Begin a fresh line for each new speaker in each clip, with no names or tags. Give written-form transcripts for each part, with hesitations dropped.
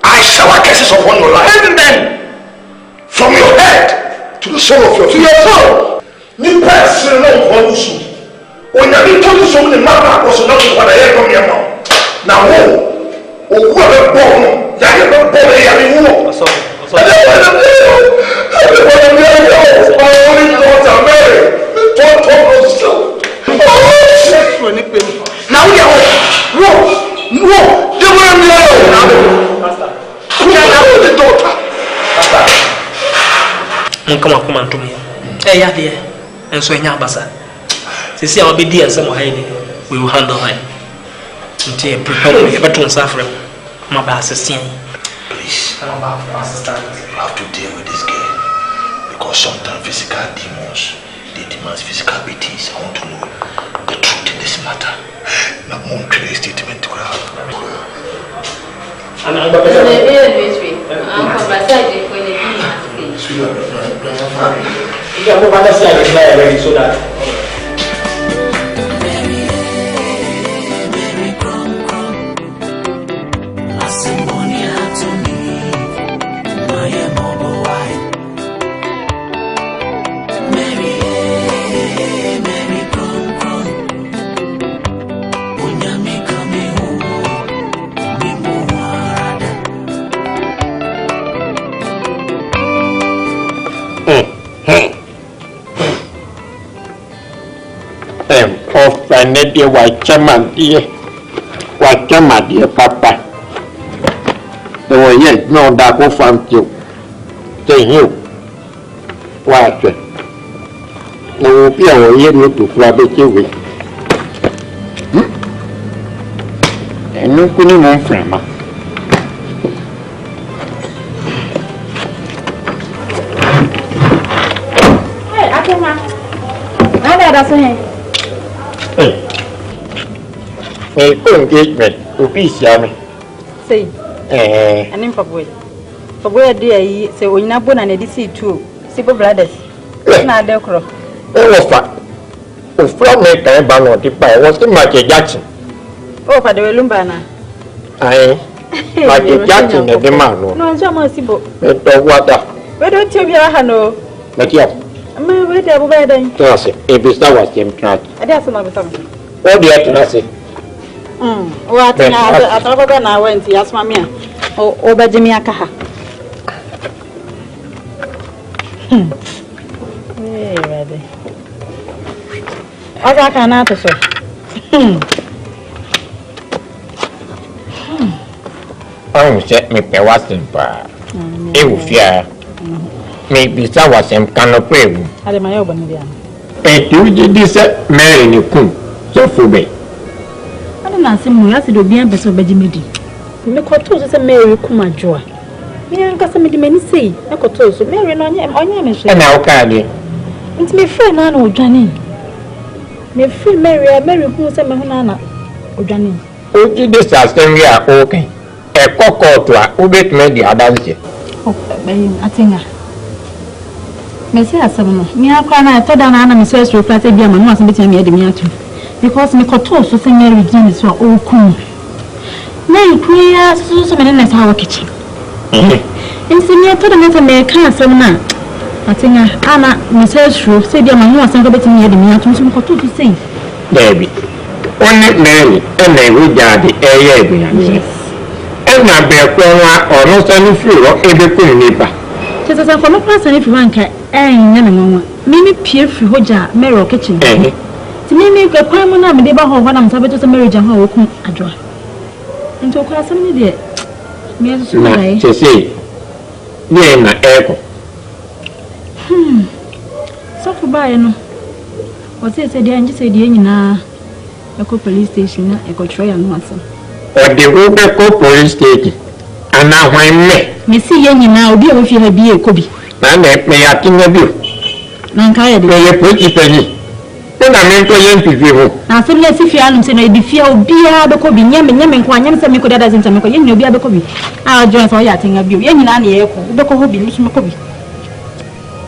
I shower curses upon your life. And then, from your head to the sole of your feet. To your soul. Me person no one issue. When you told so many matter was not what I heard from your mouth. Now, whoever born, you never born a woman. Now we are whoa, they were the daughter.
Come on to me. Hey, yeah, dear. And so in Yabasa. See, I'll be dear, some hiding. We will handle her. Until prepare me better to suffer. My bass is seeing.
Please, I have to deal with this girl because sometimes physical demons, they demand physical beatings. I want to know the truth in this matter. My own clear statement.
I'm so that.
And then dear white chairman, dear papa. There were yet no dark of farm you. Say you. What? No, we are here to grab it away. And no couldn't want from her.
Hey, I came out. Now that's it.
Hey, engagement, official.
Say, and in Fabway. Fabway, dear, say, we not born and DC too. Simple brothers. Not their crow.
Oh, from me, I ban on the pie was the Michael Jackson.
Oh, for the Lumbana.
Aye, Michael Jackson, the man.
No, so much.
Water.
Where don't you get a hano?
But yes,
I'm waiting over there.
if it's not what I'm trying.
I guess I'm not something.
What do you have to say?
What I thought about now went to ask Mamma over Jimmy Akaha. Ready. I can't answer.
I'm set me per Watson bar. It will fear. Maybe some was some kind of prayer.
I am my own.
But you did this Mary in your coon. So for me.
I don't know, some way to be a better Benjamin. Me caught to Mary Kumawood. Me and Casamity many say, I caught to Mary on your
and now, Carly.
It's my friend Anna or Johnny. Me free Mary who said Mahana or Johnny.
Oh, did this as then we are okay. A cocoa to a ubit made the advantage.
Oh, I think Mensah asem me akwa na to da na na me so esro flat bia ma no asem betia me ade me atu because me koto so se Mary Jane so o kun na ikria so me na sa wo kitchen nsi me to da me se me ka asem na atinga ana me so esro se bia ma no asem betia me ade me atu so me koto so sei
baby only Mary and they would daddy yes and na be ko wa ono sani fi ro ebe ko nipa
Tesa for no person if you want nya me nwa me pie fi hoja Mary kitchen ti me kwa kwan mu na me de ba ho na msabeto se Mary jan ho okun adwa nto kwa asem ni de me so dai
tese ni na eko
so for buy no o se de anje se de nyina eko police station na eko try no asem
o de go be ko police station ana hwan me
si ye nyina obi o fi ha bi ekobi
na me ya tinga bi
na nka ye de
ye police penny o na me nko yen pipi ho
na so me si fia no se no edi fia obia be ko bi nyame nko anyam se me ko dada se me ko yen obia be ko bi ah join so ya tinga bi yen nyina na ye ko be ko ho bi ni so me ko bi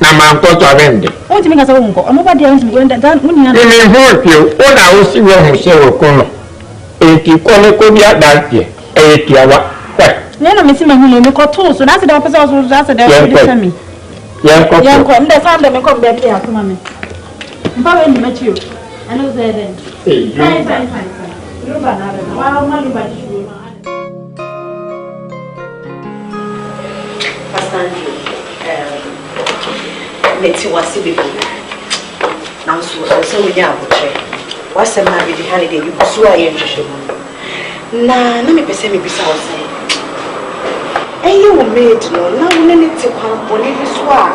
na man ko to abende
o ti me ka so nko o mo ba dia nso go nda woni na
ni me ho pio o na o si wo ho se wo ko no e ti ko le ko bi adantie e ti awa
ne no me si ma hu no me ko to so na se da pesa so za se da o di fa mi yanko nda sande me ko be bia kuma me mpa we ni machi o ano ze den fine you ba na be wa ma lu ba ji ma
Asante neti wasi bibi na so we nya abotre wasa ma bi di holiday you so aye nhwehwe na me pese me bisa wo sai eyi wo made no na wo ne ti kwan boni bi so a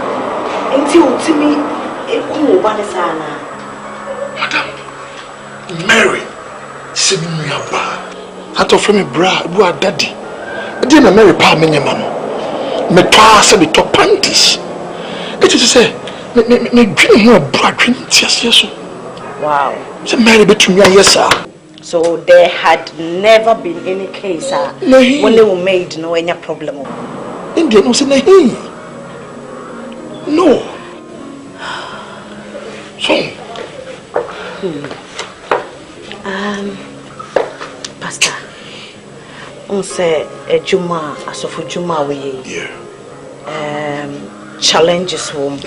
enti utimi eku ba ne sana
Madam Mary se mi nua ba ato from me bra bu adadi e na Mary pa me nyema no me twa se be top panties it is say me dream here bra dream tiasie so
wow
se Mary betumi ayesa.
So there had never been any case when they were made no any problem.
India no say nahi. No. So
Pastor on say a juma asofu juma we challenges home.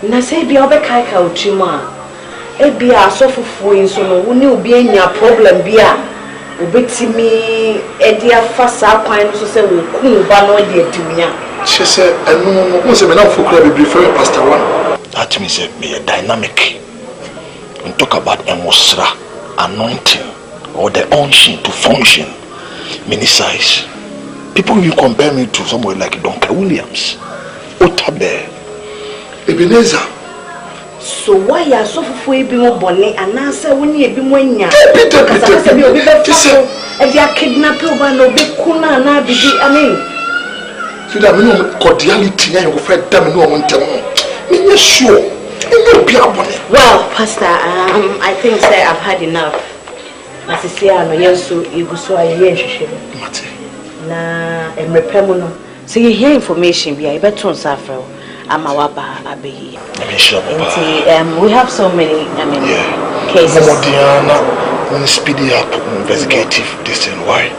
Na say bi obekai ka juma ebi asofu fuin so no woni obi anya problem bia obetimi edi afasa kwan no so say wo kun ba no de atunya
she say no say me na for crowd be for pastor one that means me a dynamic we talk about emosra anointing or the unction to function many size people will compare me to somebody like Dr. Williams Otabe Ebenezer.
So why are so for be more bonny and answer when you be more nya? If you are kidnapped over no big kuna na be I mean.
So that we know cordiality and you find them no one tell me. Sure.
Well, Pastor, I think say I've had enough. As I say, I know you so you go so I hear na emrepemuno. So you hear information be I better on suffer. I'm our Abbey. We have so many, cases.
When speedy up investigative this and why.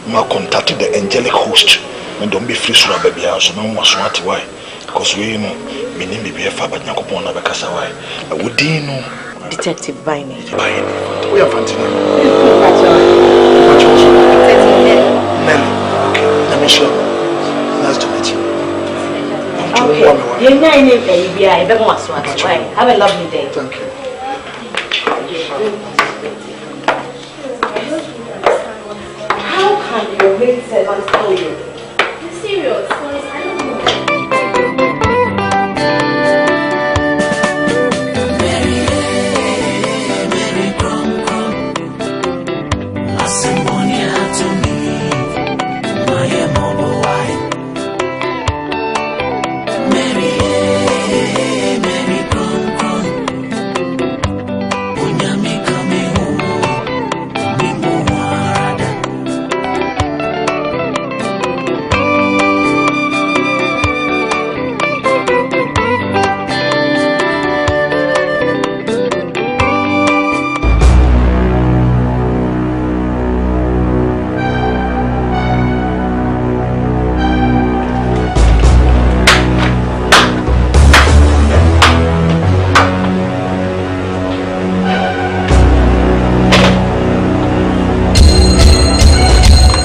I contacted the angelic host and don't be free to baby house. No more smart why. Because we know we need to be a faber Nakopon Abacasa. I would know
Detective Biney.
We are fancy. Nice to meet you.
Okay. You're not in it, I better want to have a lovely day.
Thank you.
How can your maid servant tell you?
You're serious? I don't know.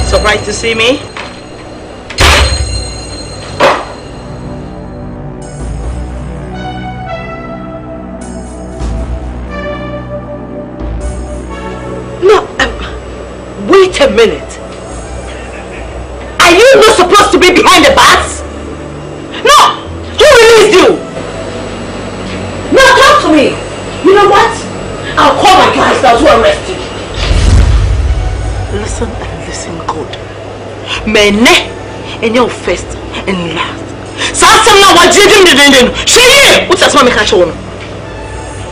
Surprised to see me? No, wait a minute. Are you not supposed to be behind the bars? No! Who released you? No, talk to me. You know what? I'll call my guys now to arrest you. Listen and listen good. Mene and your first and last. Sasa na wajidi mdendenu. Sheye. What's that mommy catch on?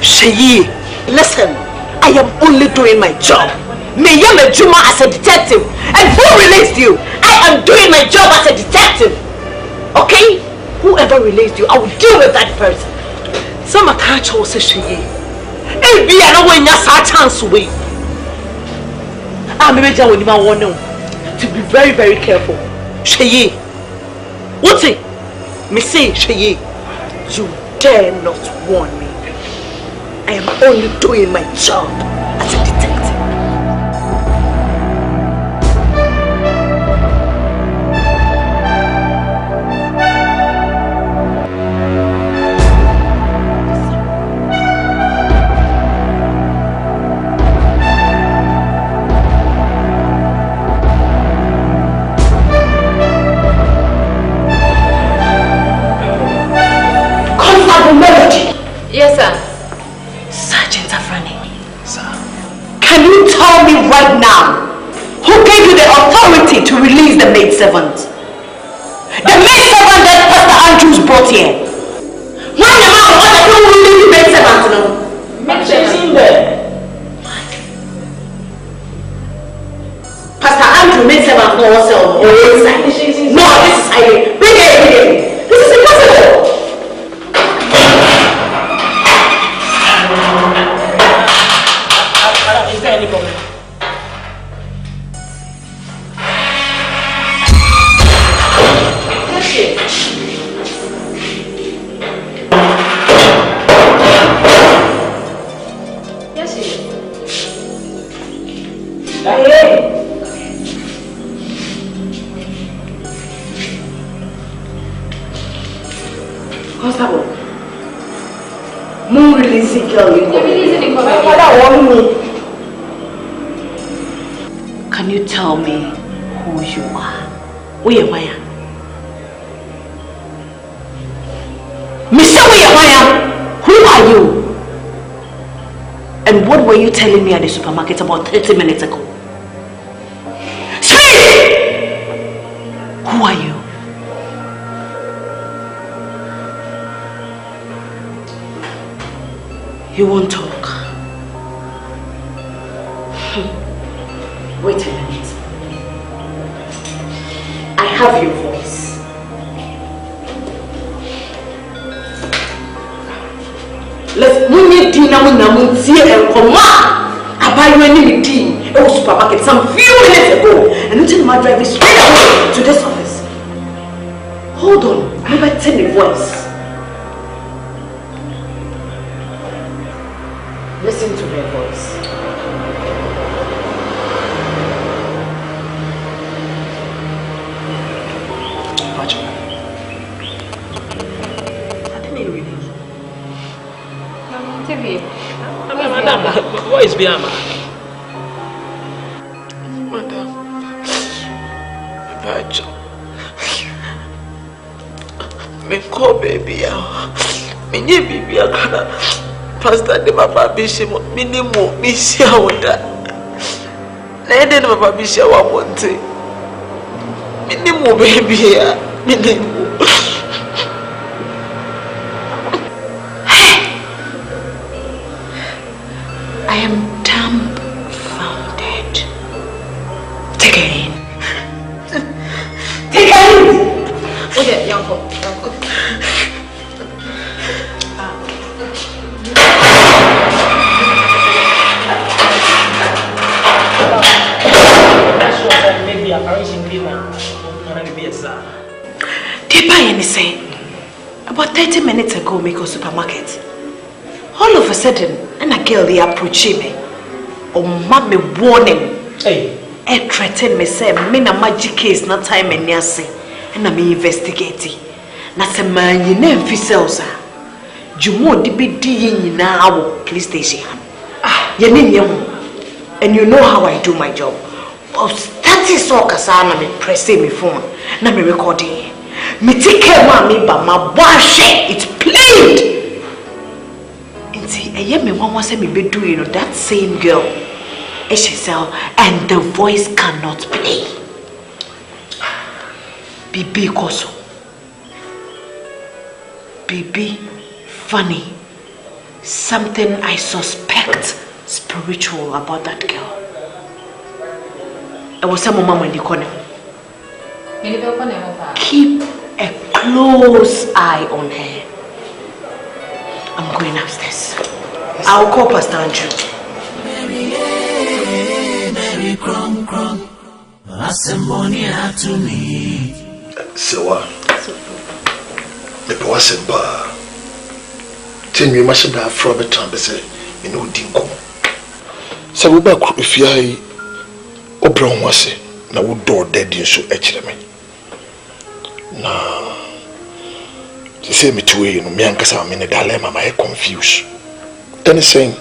Sheyi, listen, I am only doing my job. Me am a Juma as a detective. And who released you? I am doing my job as a detective. Okay? Whoever released you, I will deal with that person. Some catch also Sheyi. Hey, be an away a chance away. I'm to be very, very careful. Sheyi, what's it? Me say, Sheyi, you dare not warn me. I am only doing my job as a detective.
Yes, sir.
Sergeant Afrani. Sir. Can you tell me right now who gave you the authority to release the maidservant? The maidservant that Pastor Andrews brought here. Why am I the one who released the maidservant now?
She's in there.
Pastor Andrew maidservant no also inside. No, this is hiding. Bring it. This is impossible.
Is there any problem?
Yes, she is.
Hey. Constable, more releasing girl you
You're releasing the
Can you tell me who you are? Where am I? Mr. Who are you? And what were you telling me at the supermarket about 30 minutes ago? Speak! Who are you? You won't talk. Wait a minute. I have your voice. Let's move dinner when I'm here and come on. I buy you any tea. It was supermarket some few minutes ago. And you tell my driver straight away to this office. Hold on. Maybe tell the voice. Listen to her voice.
Madam, what is behind me?
Madam, Bajo, me call baby me nye baby akana pastor de papa bishop minimum me share wonder. Na ede de papa bishop wa monte minimum baby minimum.
I am dumbfounded. Take her in. Take her in!
Okay, uncle.
Maybe apparition dinner.
Did buy anything? About 30 minutes ago, we go supermarket. All of a sudden, and a girl they approach me. Oh, mommy warning.
Hey.
I threaten me say, me na magic case na time and yase. And I'm investigating. Na se man you name fiselsa. Jumo di be di na our police station. You name and you know how I do my job. That is so kasana me pressing me phone. Na me recording. Me take care of me but my wash it played. See, I hear me one was me be doing that same girl. And the voice cannot play. Bibi Koso. Bibi funny. Something I suspect spiritual about that girl. I was some mama in the corner. Keep a close eye on her. I'm going upstairs. I'll call Pastor Andrew.
Mary Crum Crum. Asembonia to me.
Sewa. The boss said, "Ba." Tell me, must have from a time. Say, you know, dingo. So we back if you are Brown was it. Now we door dead in so actually. Nah. She say me to you know, me and Kasa, I'm in a dilemma. I'm confused. Then saying,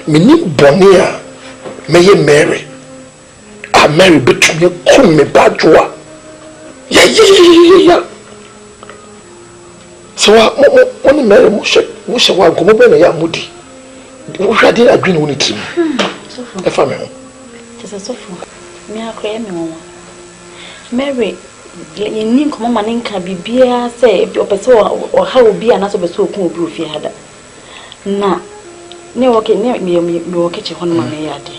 me need Bonia, may marry. I marry between you, come me bad joa. Yeah. So when marry Musha one come over and Yamudi. We didn't agree on it.
So for the family. Just a sofa. Me, I cry me. Mary, you need come on and can be beer, say, if your person or how will be another so cool proof you had. Nah, no, okay, near me, you will catch a one money yard.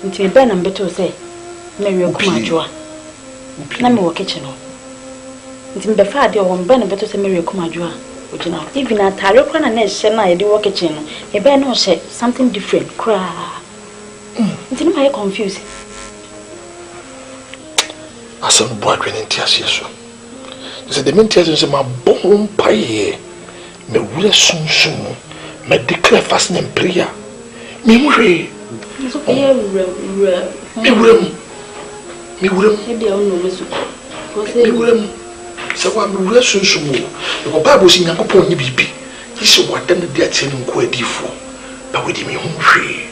Until Ben and Beto say, Mary or Kumajoa. Name will catch no. Until the father or Ben and Beto say, Mary or Kumajoa. Even at Tarokan and Shema, I do work kitchen. A Ben no say something different. Cry. Until I confused.
As some boy in tears, yes. You said the main tears is my bone pie. Me will soon, me declare fasting and prayer. Me will. So I'm real soon. The Bible is in your pony baby. This is what then the dear telling quite for. But with me hungry.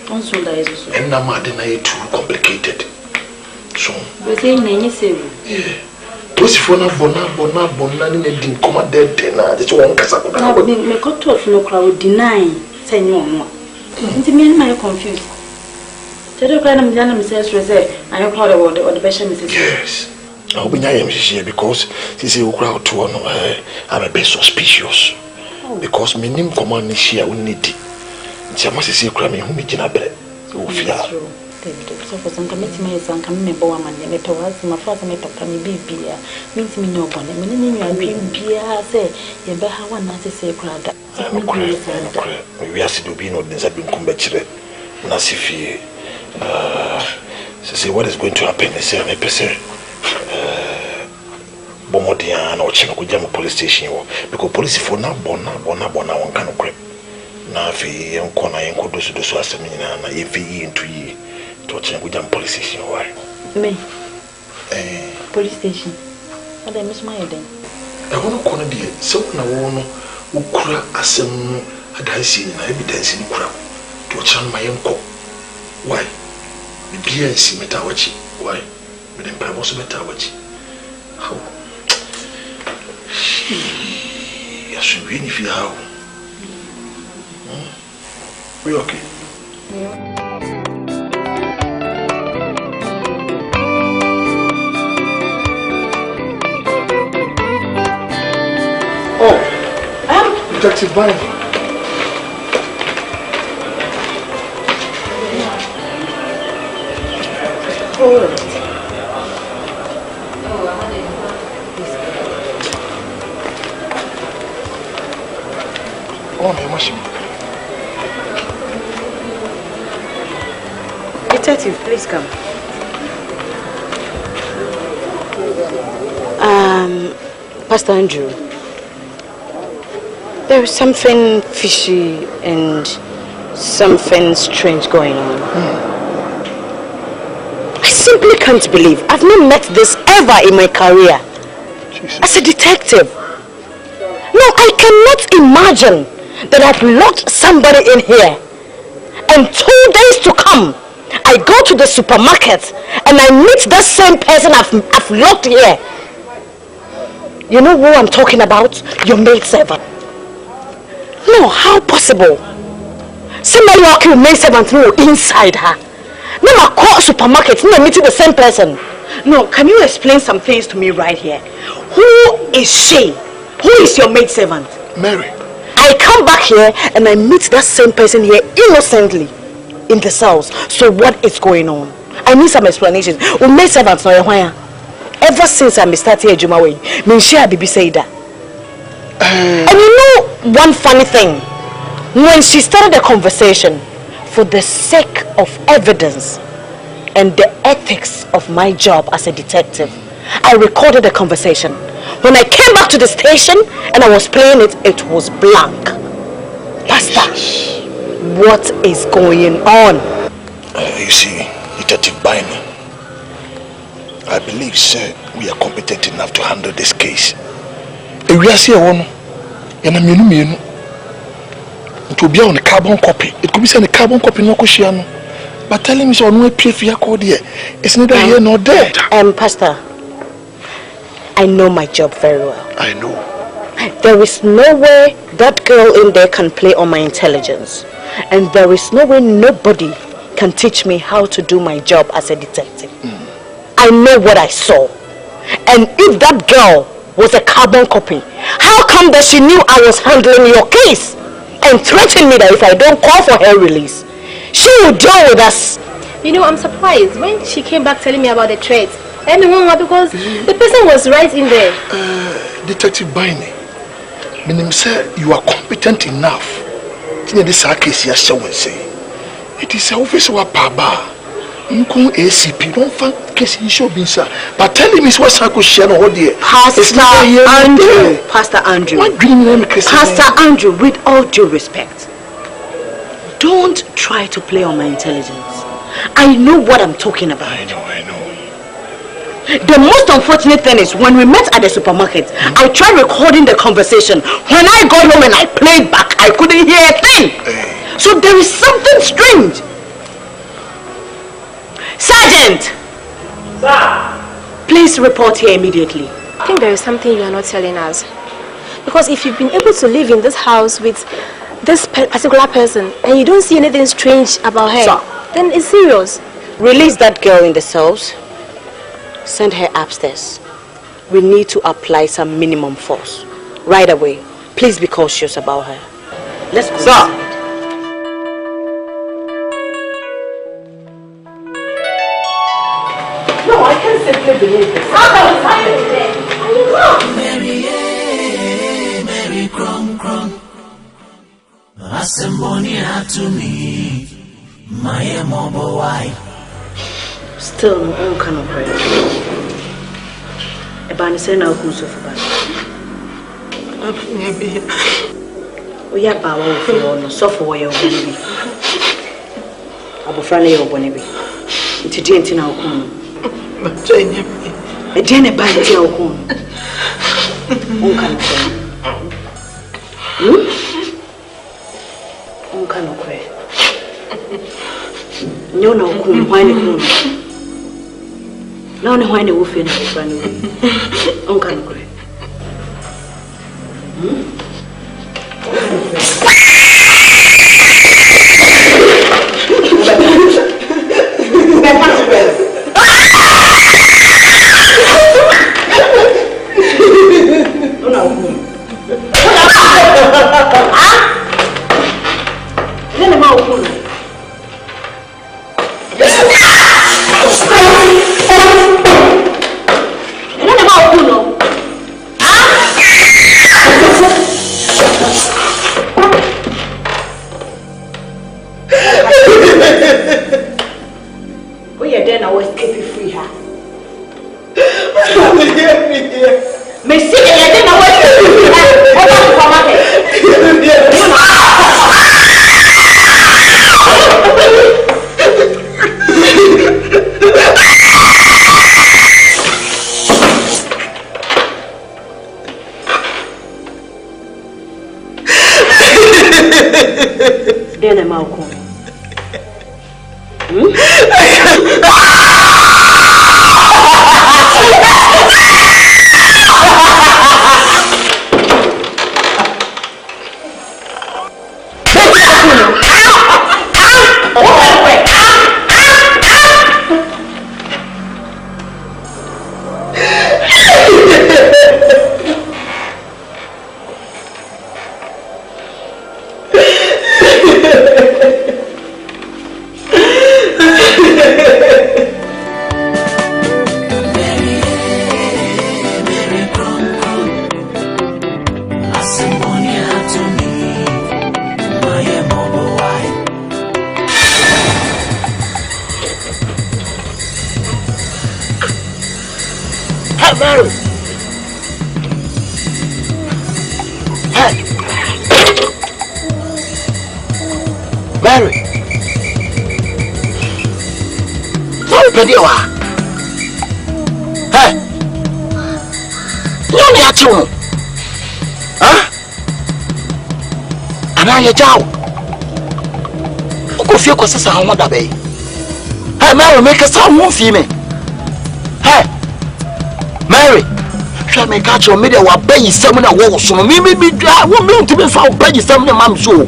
And now my dinner too complicated. So, but then say, yeah. Those for na bona, and didn't come at dead dinner. That's one Casako. I me got to no crowd denying, saying no. Into me and my confused. Tell the kind of young Mrs. I am proud of the best Mrs. Yes. I hope I am here because she say we crowd to one. I'm a bit suspicious because my name command is here. We need it. She must say, "Crammy, who me jina bread." So for some committee, my son come me bow man. Me to us, my father me to come be beer. Means me no one. Me no you agree beer. Say you better have one. Say say crowd. We are still being on this. I've been come back today. Nasifi. Say what is going to happen? They say, "Me person." Bomodia and Ochino police station because police for now bona one kind of crap. Now, if you young corner and could do so as a mina, if you into ye to Ochino police station, why? Me, police station. What I miss my day. I want to corner the so now who cry as a dancing and evidence in crap to Ochan my uncle. Why? The beer is metawachi. Why? But then Bible metawachi. How? I should be if you how. We okay? Yeah. Oh, Detective Barney. Oh, my machine.
Detective, please come. Pastor Andrew, there is something fishy and something strange going on. I simply can't believe I've not met this ever in my career. Jesus. As a detective. No, I cannot imagine that I've locked somebody in here and 2 days to come I go to the supermarket and I meet that same person I've locked here. You know who I'm talking about? Your maid servant. No, how possible? Somebody walking with maid servant through inside her. Now I call supermarket and I'm meeting the same person. No, can you explain some things to me right here? Who is she? Who is your maid servant?
Mary.
I I come back here and I meet that same person here innocently in the cells. So what is going on? I need some explanations. We made servants know why. Ever since I started here, Jumaway, Mensah Bibi say that. And you know one funny thing? When she started the conversation, for the sake of evidence and the ethics of my job as a detective, I recorded the conversation. When I came back to the station and I was playing it, it was blank. Pastor, what is going on?
You see, Detective Baini, I believe, sir, we are competent enough to handle this case. We are here one, and I'm to be on a carbon copy. It could be sent a carbon copy, no Kushiano. But telling me so no pay for your code here. It's neither here nor there.
Pastor, I know my job very well.
I know.
There is no way that girl in there can play on my intelligence. And there is no way nobody can teach me how to do my job as a detective. I know what I saw. And if that girl was a carbon copy, how come that she knew I was handling your case and threatened me that if I don't call for her release, she will deal with us?
You know, I'm surprised when she came back telling me about the threats. Because the person was right in there.
Detective Baini, meaning sir, you are competent enough. This case here say it is office of Paba. ACP don't find case in show sir. But tell him it's what Sako share or dear.
Pastor Andrew, with all due respect, don't try to play on my intelligence. I know what I'm talking about.
I know.
The most unfortunate thing is when we met at the supermarket, I tried recording the conversation. When I got home and I played back, I couldn't hear a thing. So there is something strange. Sergeant!
Sir!
Please report here immediately.
I think there is something you are not telling us. Because if you've been able to live in this house with this particular person and you don't see anything strange about her, then it's serious.
Release that girl in the cells. Send her upstairs. We need to apply some minimum force. Right away. Please be cautious about her. Let's go.
Sir!
No, I can't simply believe this. How
Mary Crum. Asamboni to me. My mobile wife.
Still no one kind of prayer. Ebani say na oku so for ba. We are ba wo fi no so for we oboni bi. Abofra na ye oboni bi. Nti di enti na oku no.
Ma tanya bi.
E di na ba enti na oku no. On kan prayer. On kan prayer. Nyo na oku no why ne ku. Now no why ne wo fe na ofra no. On kan prayer.
Hey, Mary. Hey. Mary. Sorry, Pedioa. Hey. You only have 2. Huh? And I jaw. Go feel cause I want that bay. Hey, Mary, make a sound one for me. Hey, Mary, shall make catch your media while paying 7 hours. So, me, I won't mean to be found paying 7 months. So,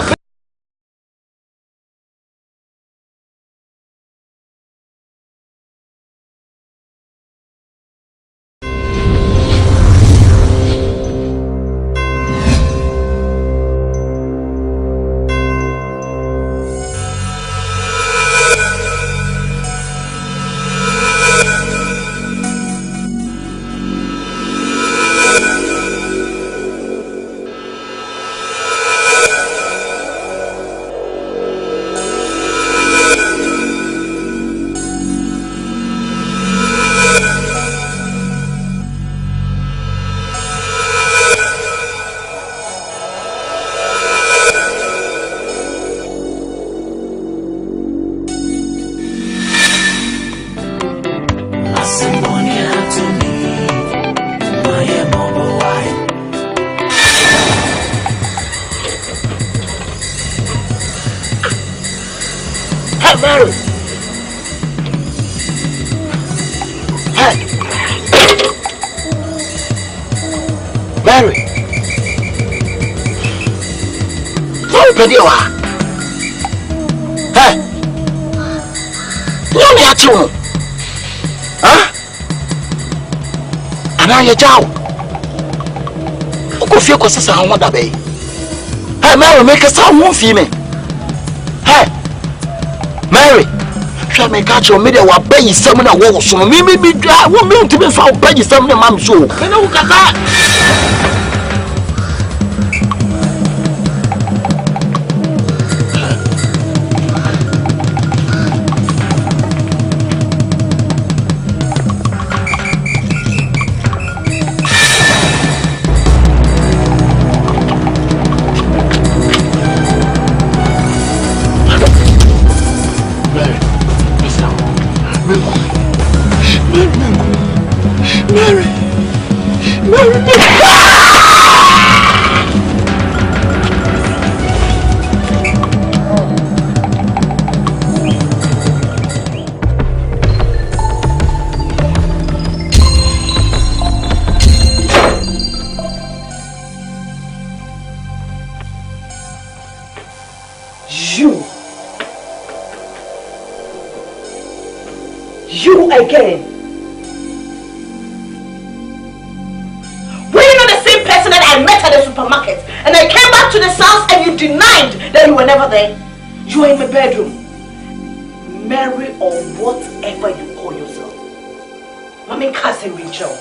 Hey, you only have 2. Huh? And I jaw. Go feel cause I want that bay. Hey, Mary, make a sound one for me. Hey, Mary, shall make catch your media while paying 7 hours. So, me, I won't mean to be found paying 7 months. So, you know,
again. Were you not the same person that I met at the supermarket and I came back to this house and you denied that you were never there? You were in my bedroom. Mary or whatever you call yourself. Mommy can't say Rachel.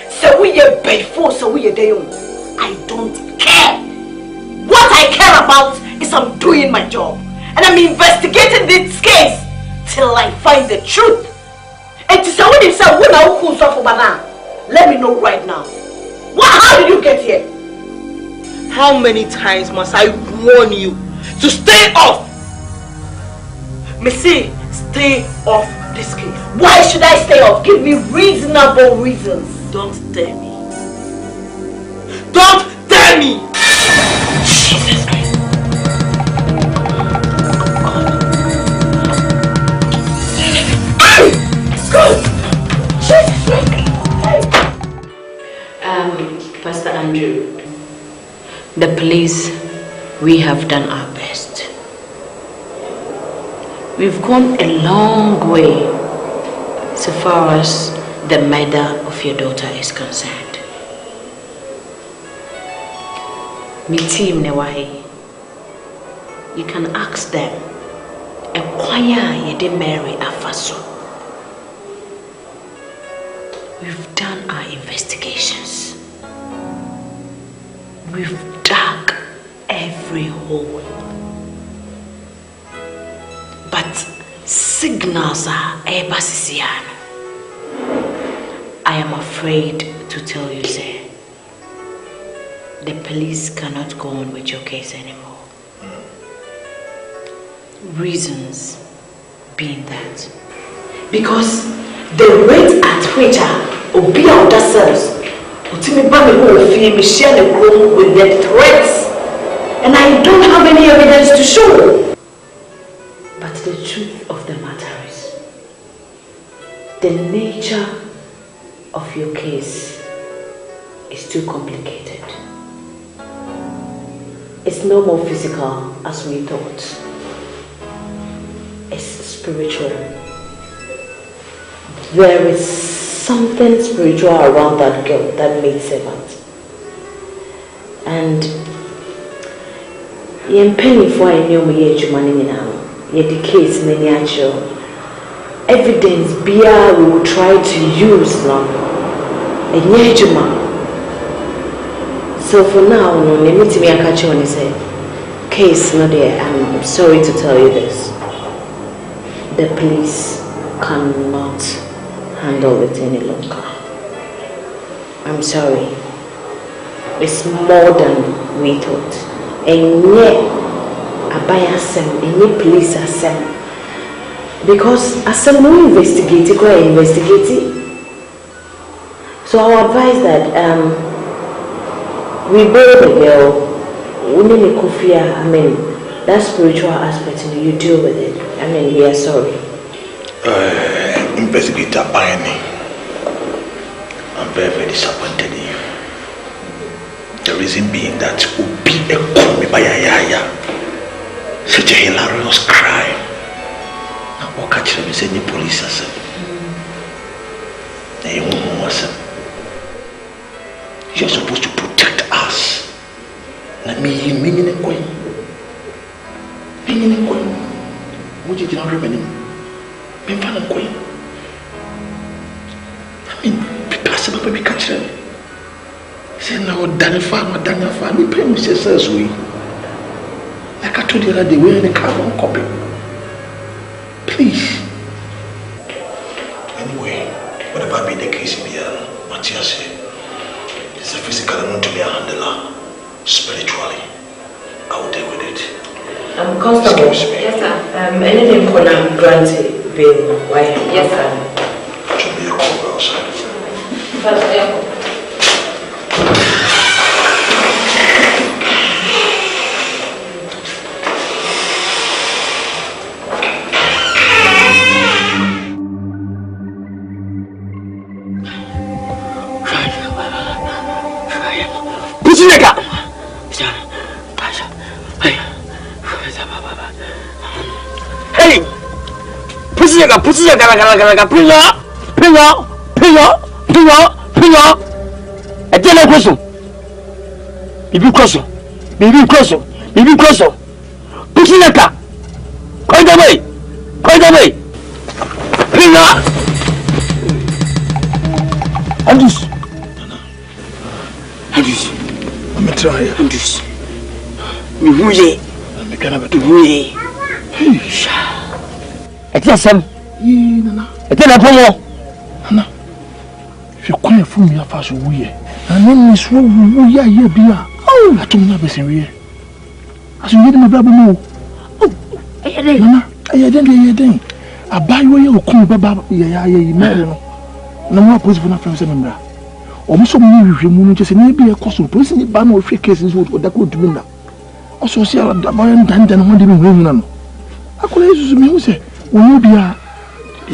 So we are before, so we are there. I don't care. What I care about is I'm doing my job. And I'm investigating this case till I find the truth. And to say when you say, let me know right now. How did you get here? How many times must I warn you to stay off? Missy, stay off this case. Why should I stay off? Give me reasonable reasons. Don't dare me. Don't dare me! Jesus Christ. Good. Jesus Christ.
Pastor Andrew, the police, we have done our best. We've gone a long way so far as the murder of your daughter is concerned. My team Newahi, you can ask them, Ekwaya yede Mary Afaso. We've done our investigations. We've dug every hole. But signals are ebasisiano. I am afraid afraid to tell you, sir. The police cannot go on with your case anymore. Reasons being that. Because the rate at which will be out ourselves, with the threats, and I don't have any evidence to show. But the truth of the matter is, the nature of your case is too complicated. It's no more physical as we thought. It's spiritual. There is something spiritual around that girl, that maid servant. And you're paying for a new money now. You're the case, many actual evidence beer we will try to use now. So for now, no, let me tell you, I catch you on his head. Case not there. I'm sorry to tell you this. The police cannot handle it any longer. I'm sorry. It's more than we thought. And yet, any police asem. Because asem no investigate, so I would advise that we bail the girl. We need to fear. I mean, that spiritual aspect, you deal with it. I mean, we are sorry.
Investigator Bayani, I'm very, very disappointed in you. The reason being that Ubi Ekomi Bayaya, such a hilarious crime. Now, what catch them is any police as you're supposed to protect us. Let me meaning a coin. Meaning a coin. What did you not remember? Pimpan coin. I mean, people are supposed to be catching. Say now, Daniel, me pay me says we. Like I told you that they were in a carbon copy. Please. Anyway, whatever be the case here, Matthias said, it's a physical and not to be a handler. Spiritually, I will deal with it.
Constable.
Excuse me.
Yes, sir. Anything for now, granted, bail. Why? Yes, sir.
Should be a call outside.
First,
Nana. If you can't fool me, fast we and then Miss Wu, yeah, beer. Oh, I told me not be here. As you get my baby, no. Oh, Nana, I didn't. I buy you come, Baba, yeah, marry no. No more post for nothing, remember. Almost so many women just maybe a costume, prison, ban or 3 cases would that could do that. Also, see how the boy and Dan won't even win none. I could use me, who say, when you be a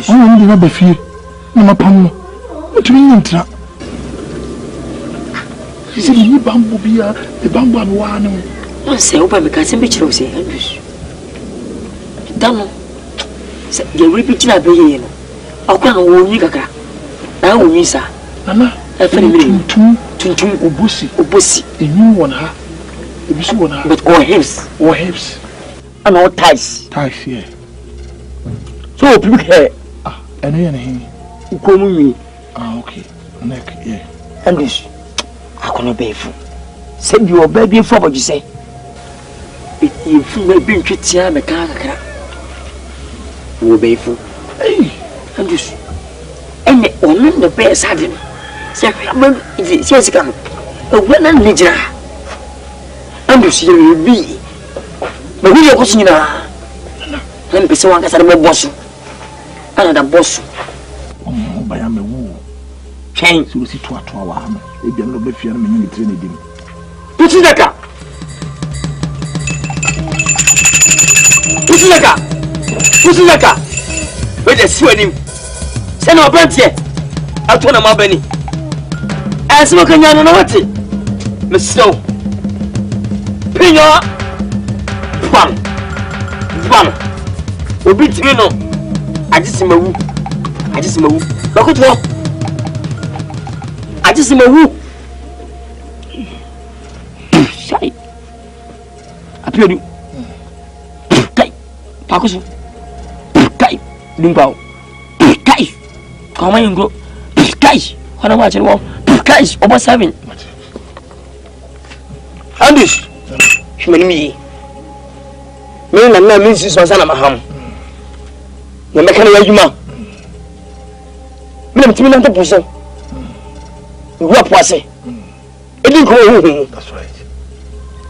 only the rubber fear, no more pammo. What do you mean? He said, you bamboo be a bamboo one.
I say, Opa, because I'm bitch, Rosie. Dano, you're repeating a baby. How can I warn you, Kaka? I will miss her.
Nana, I feel two Obusi, a new one, her. But or hips,
and all ties,
yeah.
So people here,
and
come me.
Okay, neck, yeah.
And this, I cannot be fool. Send your baby for what you say. If you may be Chitia, the car, will be fool.
Hey,
and this, and the best having.
Say, yes, come. When I'm Niger, I'm to see you be. But we are watching now. And be someone as a boss. Another boss.
By a woo. Change to see to a 2 hour. If you're not be fearing me, training him.
Put in the car. Put in the car. Put in the car. Wait a second. Send our brand here. I told him Benny. As we can know what it. Miss Snow. Pino. Bam. Bam. We beat me no. I just see my woo. I just see my woo. Look at what. I just see my woo. Shy. Appear you. Kai. Pakoso. Kai. Limbao. Kai. Come on, go. Kai. What am I watching? Kai. Over 7. And this. Human me. Me and my missus was on my home. The mechanic, you know. Me and Timmy, the person. What was it? It didn't go.
That's right.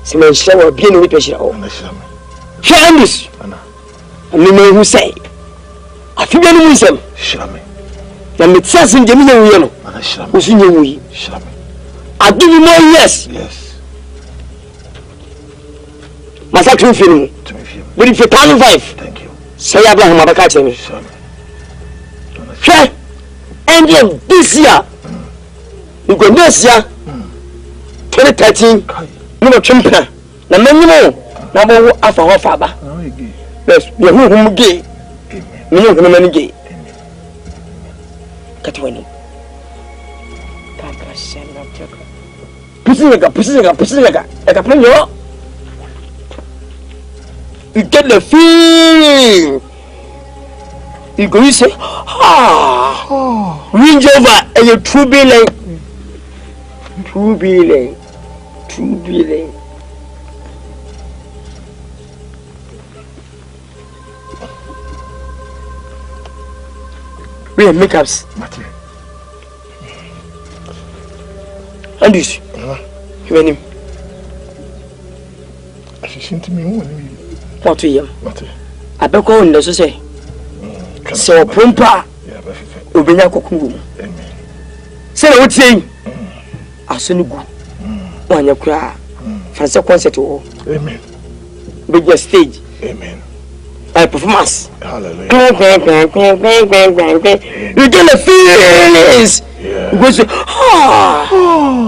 See, my shower being with pressure. Share this. And me who say, I feel any wisdom.
Shame.
The mitzvahs in the middle, who's in your way. I'll give you more yes.
Yes.
Must I film? But if you can't 5,
thank you.
Say Abraham Abakatemi. Share. And then this year, you go next year, 2013, you know, champion. The minimum, number after her father. Yes, you're who gay. You know, the many gay. Catwini. Pussylaga, like a player. You get the feeling. You go, you say, Range Rover and your true billing. True billing. True billing. We have makeups. And this, you and him.
I should to me
what to him? I bet go in the say. So, Pumpa, Ubina Cocoon. Say what saying? I soon go. One your cry. Fancy concert.
Amen.
Big your stage.
Amen.
I performance.
Hallelujah.
You get the feelings.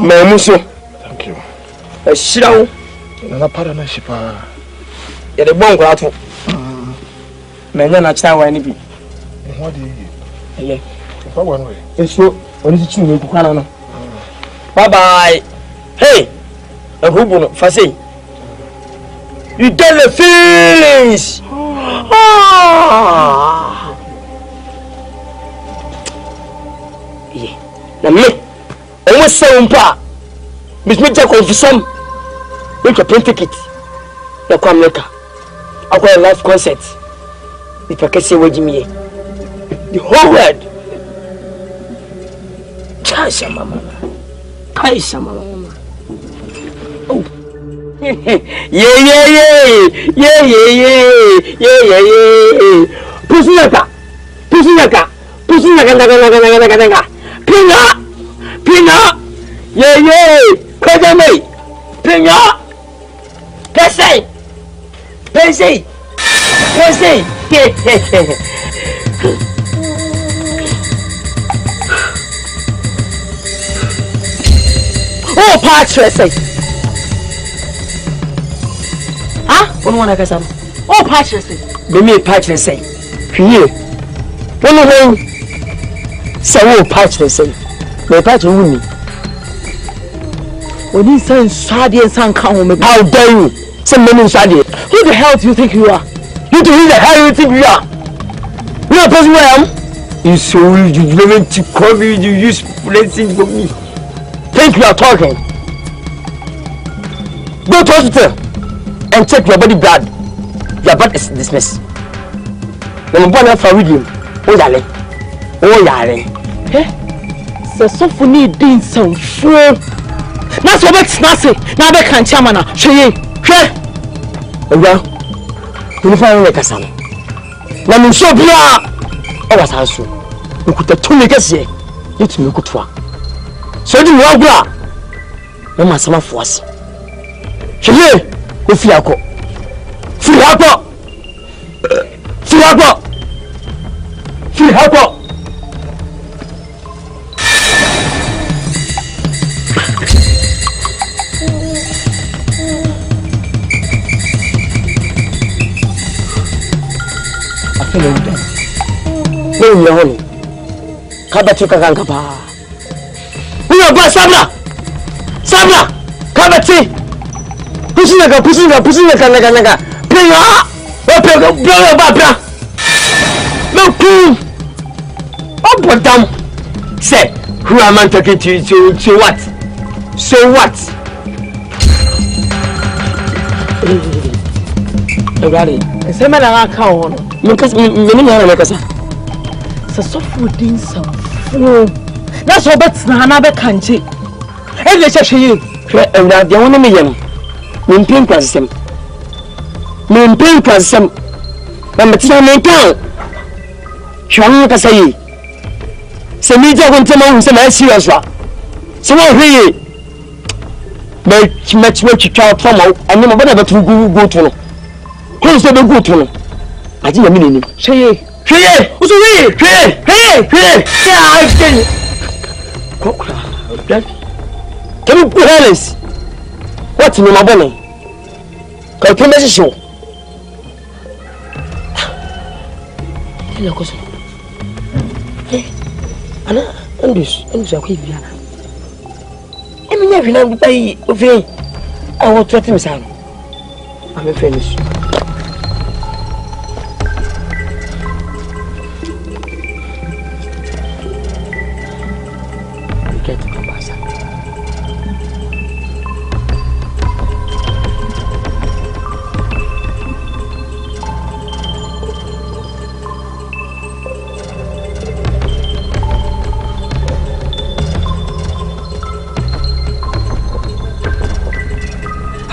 Mamuso.
Thank you.
A shroud.
Nana Paranashipa.
You're the bomb grotto. Menana Chow any be.
What do you
yeah.
For one way.
It's so. What is it you can? Bye bye. Hey, a hobo for say. You get the feelings. Yeah. Now me, almost 7 pa. Miss me take off some. Make a plane ticket. No come later. I got a live concert. If I can say what you mean. The whole world. Kaisa mama. Kaisa mama. Oh. Yeah. Pusinaka. Pina. Yeah. Kajame. Pina. Pese. Oh, Patrick. One one I guess I'm. Oh, Patrick. Be me, Patrick say. Here. One say, oh, Patrick say. My Patrick win me. When he says Sadi and San come, how dare you? Some men in Sadi. Who the hell do you think you are? You do who the hell you think you are? You are person where I am? You so you never to call me, you use blessing for me. Think you are talking. Go to hospital and check your body blood. Your blood is dismissed. When you born for with you, oh yale. Eh? So funny din some fool. Na so bet na say na be kan chama na hwe Owa. Ni fa re kasa no. Na mi so bia o wasa so. Nkuta tumi kase. Yetumi kutoa. So di mo agura. Na ma sama foase. Hwe o fi akọ. Fi akọ. Fi akọ. Fi akọ. No, no, Kabati Kagankapa. We are by Sabra! Sabra! Kabati! Pushing the Kanaka. Play Barbara! No cool! Oh, but damn! Say, who am I talking to what? So what? Say, man, I can't. Because many are like us. So food in some food. That's what that's another country. And let's show you. The only million. Mean pink as some. Mean pink as some. I'm a tina main town. Shang Kasai. Some media won't tell me some serious. Someone really much what you try from out and never whatever to go to. Who's the good to? I didn't mean him. Say, hey, what's the way? Hey, I tell you. Can you put Alice? What's in my bonnet? Can you message show? Hello, cousin. Hey, Anna, and this, a quick piano. I mean, every night we pay over. I want to tell him, son. I'm finished.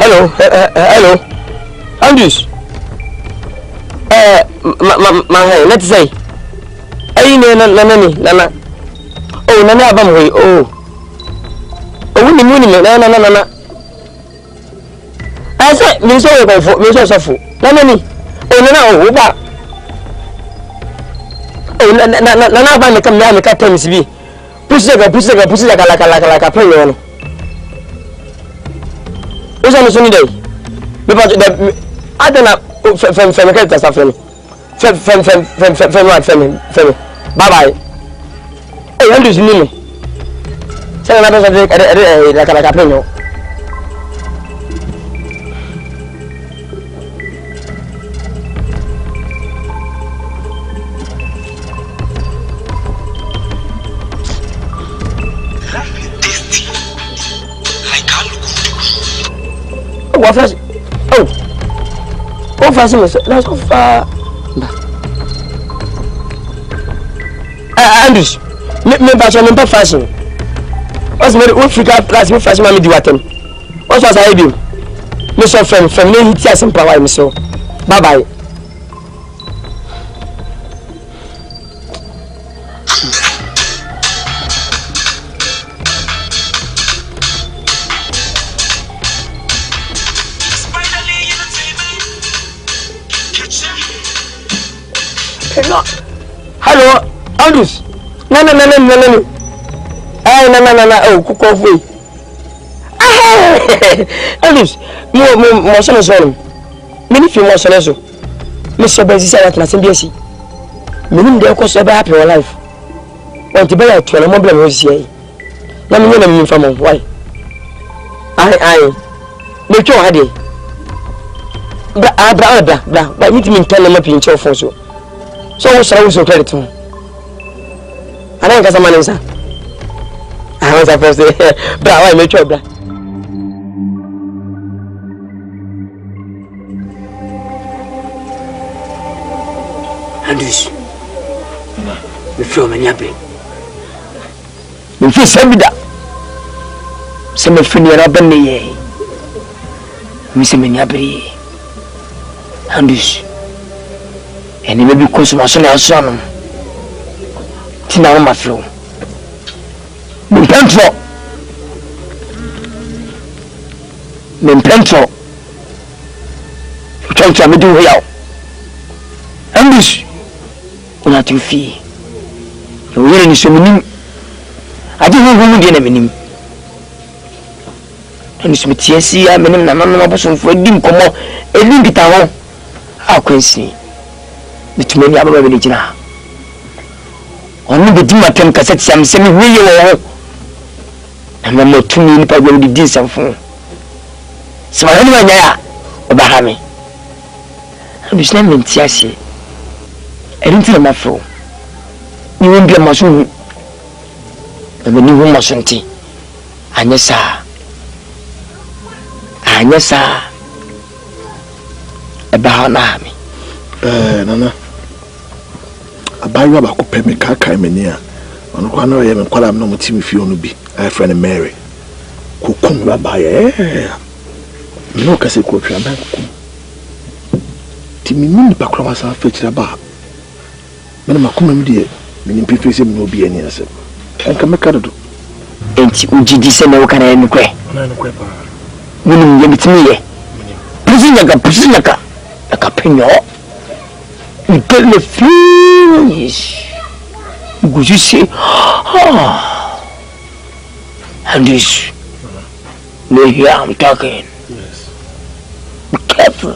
Hello, Andrews. Let's say, Nana. Oh, Nana Bamway. Nana. I said, Mensah Safu. Nana. Oh, Nana. Oh, Nana Bamway come down the captain to be. Push like a player. What's on the Sunday? Because I don't know from bye bye. Hey, I'm just me. Say another like a player. What fashion is that's so far. Andrews, me fashion. What's my own figure plus me fashion me do what them. What was I do? Me so from me hit here some power me so. Bye bye. Hello, Andrews. No. Oh, coffee. Andrews, more son. Many few more sons. Mr. Benzi said that nothing busy. Meaning they cost ever happy in life. Want to be like 12 more blame here. Let me know from why. I make your head. But you didn't tell them up in your phone. So what shall I also credit to? I don't get some money, sir. I was supposed to say, but I make sure, bra. Andrews, we feel many happy. me fi sabida se me fini ra banne ye mi se me ni abri andus eni me bi consommation na so no ti na ma flo me pentro try me do here andus una tu fi yo yere ni so minim ade ho de na minim ani so metiasi ya minim na no boso fo dim komo elim bita ho akwansi bitumani ababa be gina onu be di matem cassette sam se mi huye wo na mo tumi ni pa gbe di samfo se ma ni ma nya ya obahami abisna mentiasi erinti na mafro ni won bia maso ebe ni wo masonti anyesa eba na mi
nana abayo ba ko pe me kaka me ni a ono kwa na ye me kwala me no mutimi fi onu bi I friend Mary kukum ba ye no ka se ko twa ba kukum timi ni pa kwa sa fa kira ba me na makoma me de me ni pepe se me no bi ani ase enka me kada do
enti ujiji se me wakana en kwe
na no kwe pa
muni ye bitimi ye prisinya ka penyo you get the finish go you see and this no here I'm talking.
Yes,
be careful.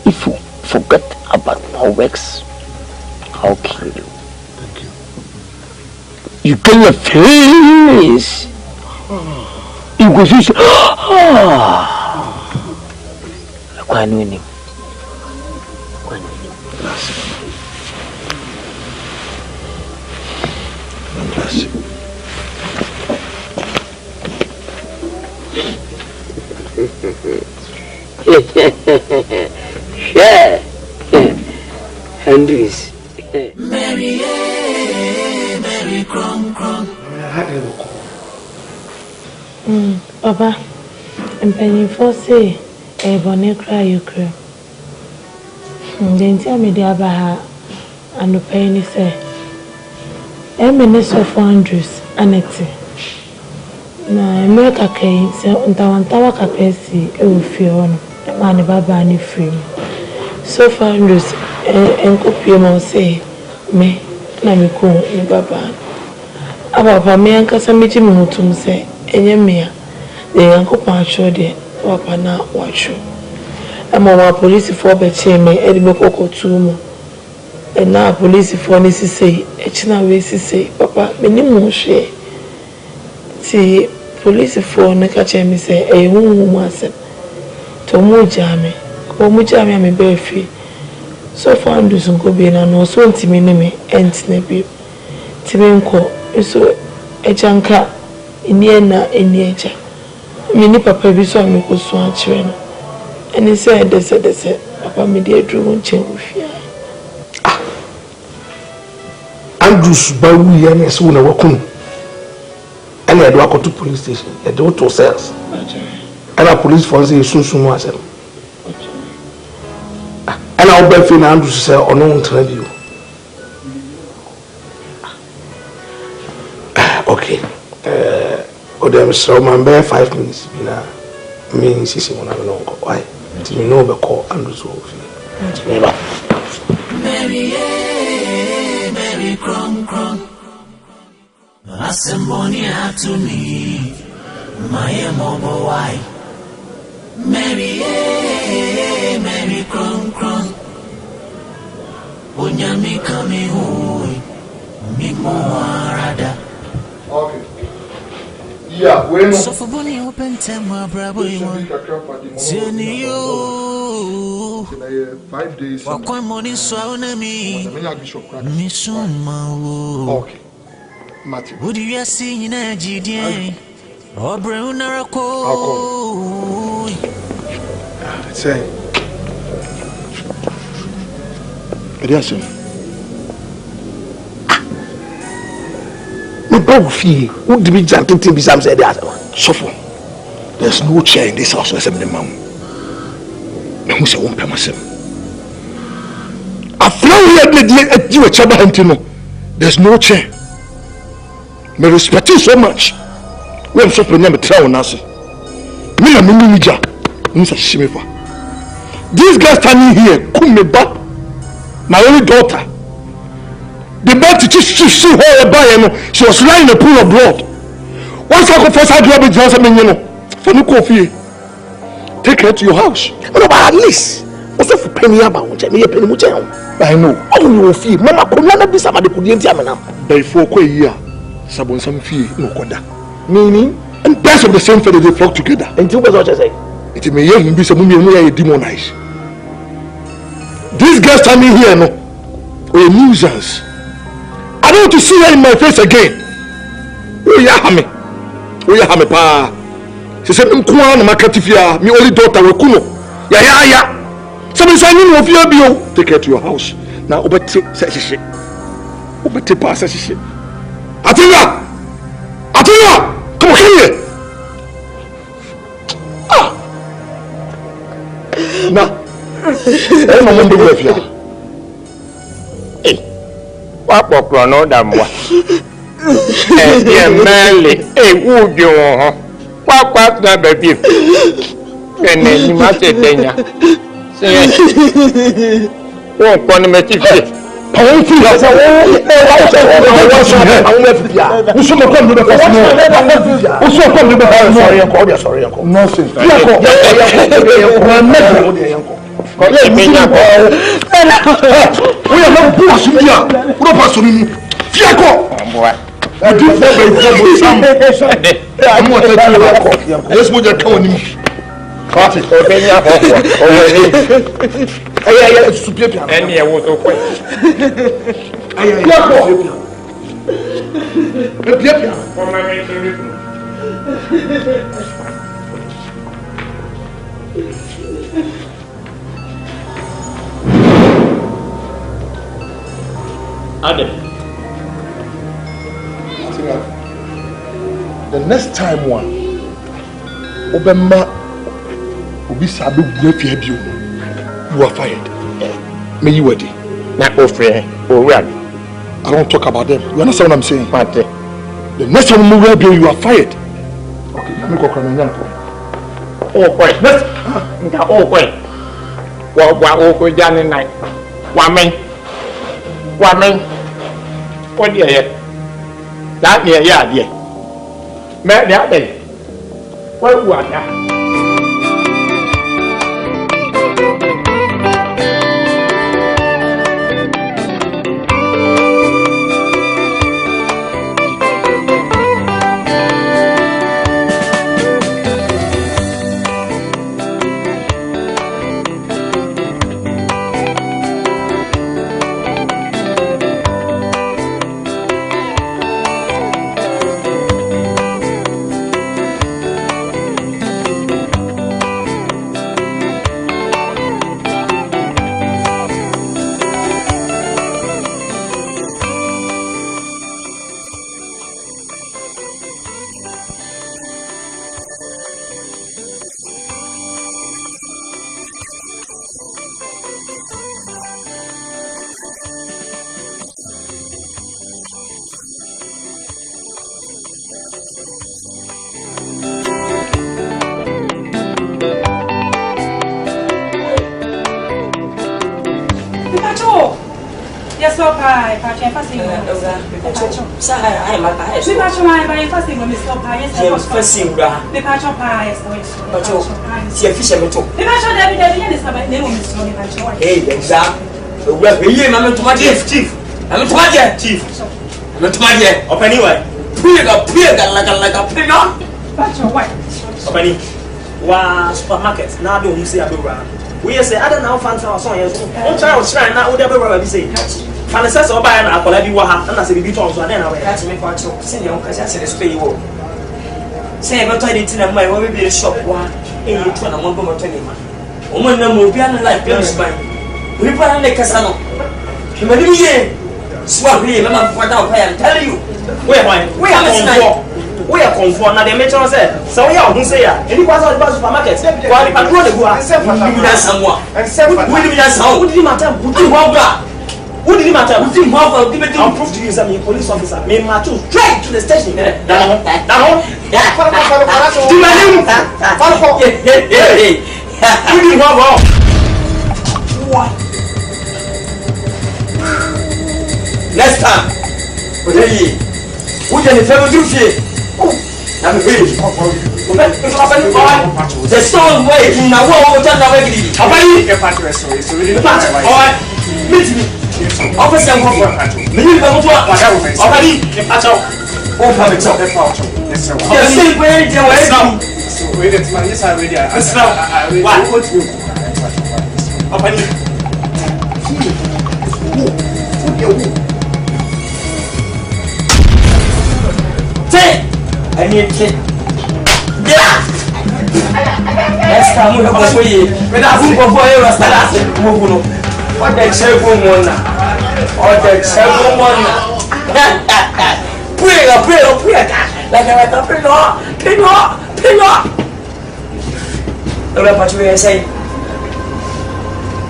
If you forget about my works, I'll kill you.
Thank you.
You get your face. You go see. I can't win him.
Bless you.
Yeah. Andres.
Mary, Mary, crum.
Papa, I'm paying for say, a bonnet cry you cry. Then tell me the Abaha and the penny say, a minister of Andrews, Annette. Na America came, so Untawantawa Capesi, Eufion, Mani Baba and free. So far, Andrews, and Copiamo say, me, Namiko, and Baba. About me and Casamiti Mutum say, Enyamia, the uncle Pancho de Wapana watch you. I'm a police for Betty, me, Ediboko Tumo. And now police for Nisi say, Echina Wesi say, Papa, minimum share. See, police for Nakache me say, a woman said, Tomu Jami, Komujami, I'm a bear free. So far, do some go be and also intimate and snappy. Timenko, so a janka in Yena in nature. Mini papa be so me go swan train. And he said, they said, Papa, me dear drew change with you.
Andrews Bawu Yan so na wakun. And I do go to police station. I do to cells. And a police force is soon was. And I'll bet for Andrews say on no trade you. Okay. Odem so man bear 5 minutes. Bina me sisi mo na no go. Why? You know be call Andrews so. Never.
Mary, Mary, crum. Asemboni to me, my mobile wife. Mary, Mary, crum. Unyami coming home, me more.
Okay. Yeah, when
so for Bonnie open tema, bravo, you
5 days.
What money so na me? Misuma.
Okay. Matthew.
Would you see in a GD? Or brown or a
cold? Say, yes, no, Bro, fee, who did be chanting to be some said that? Suffer. There's no chair in this house, except the mom. Who's a woman, myself? I flow here, you a chaba antino. There's no chair. Me respect you so much. When so for them try on us. Me and Minija, Mr. Shimefa. This guy standing here, Kumeba, my only daughter. The man to see her by she was lying in a pool of blood. Once I confess, I do have a chance of me, for no coffee. Take her to your house. But at least, what's for penny about which I may penny much. I know. Oh, you will feel. Mama could not be somebody could examine. By 4 years, Sabon some fee, no quada. Meaning, and birds of the same feather they flock together. And two what I say. It may even be some women demonized. This girl standing here, no, or a nuisance. I don't want to see her in my face again. Oh, yeah, me, pa. She said, "Mkwana makatifia, my only daughter, Wekuno. Ya. Somebody say, "You know, if you bio, take her to your house." Now, obete says she. Obete pa says she. Atilla, come here. Ah. Now, I'm not going to be here.
What no damwa? Eh, Mali, would you? What na baby? Can you must say, Denya? Say, won't want me to say. I
the next time one Obama will be sabu you are fired. May you ready?
Not Ofori.
I don't talk about them. You understand what I'm saying? The next time we will you are fired. Okay, let me go come and
oh boy, oh boy. What Johnny night? Woman. What do you hear? That near yard, yeah. Met that day. What was that?
Supermarket now don't say about we say I don't know fancy or so on child shrine now would ever be say Fancy or buy an apple every one and I say be told so then I will catch me for you send your cash and stay you say about it in my will be a shop one in you turn and one go to him woman no more be like place by we put on the casano
Swap me, Mama, what I'm telling you. We are comfort. Now, the metro said, so we are who say, and he was on the supermarket. Why, I want to go and sell someone. And sell what did it matter? Who did it matter? I'll prove to you as a police officer. Me march straight to the station. Down. Next time, who can you tell me? I'm ready. The stone waiting now. What will turn away? How about you? Meet me. Officer, I'm going to meet you. Already, oh, have it up. Yes, where is your way now? Wait, it's my yes, I already. What? Already. I need to. Yeah! Let's come over here. Without whom before you are starting to move. What the cheerful one now? What the cheerful one now? Pray. Like a pin off. Look at what we say.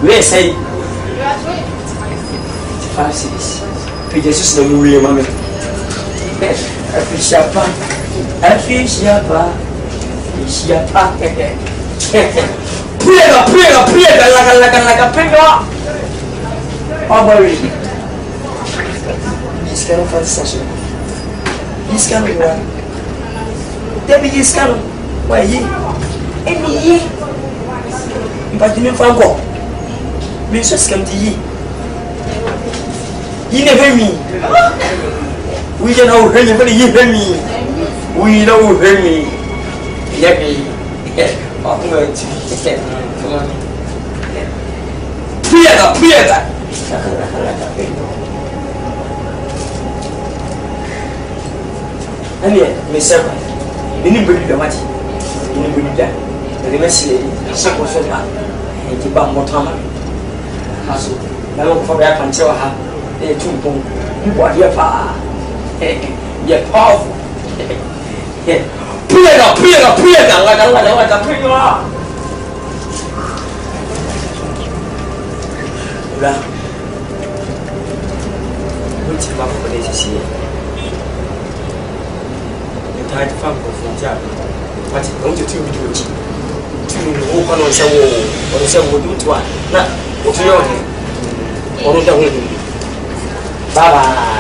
We say. 5 6. Just the movie, mommy. Afriyie. Pray, like a pin off. Ofori. This kind of session. This kind of one. Debbie is kind of why ye? Any ye? But you never go. We just come to ye. You never me. We don't know who you hear me. We know who hear me. Let me. I'm going to. Come on. Pray. Anyway, Mensah, you need to be the match. You need to be there. The message is so far. And keep on more time. Also, now for that control her, they too boom. What you're far. You're powerful. Pray, like a prayer. Which is my police here. You tried to find for job. But don't you do it? To open on some wall or some wood to one. Now, what's your name? Or the window. Bye bye.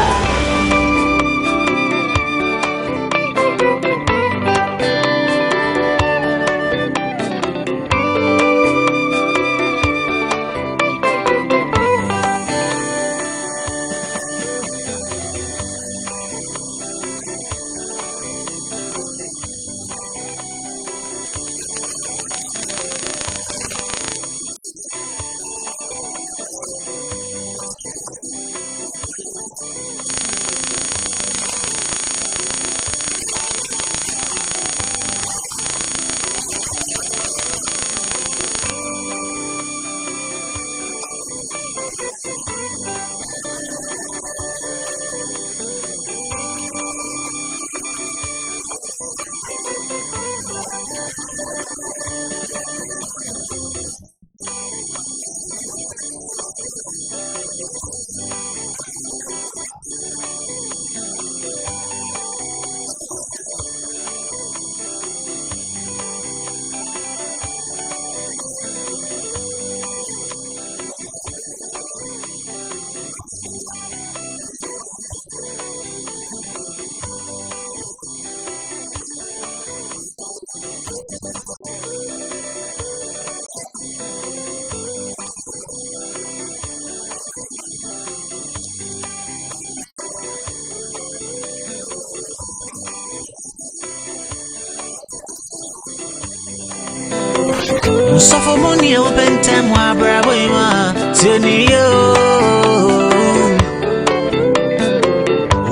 Suffer money open time wa bravo ima teniyo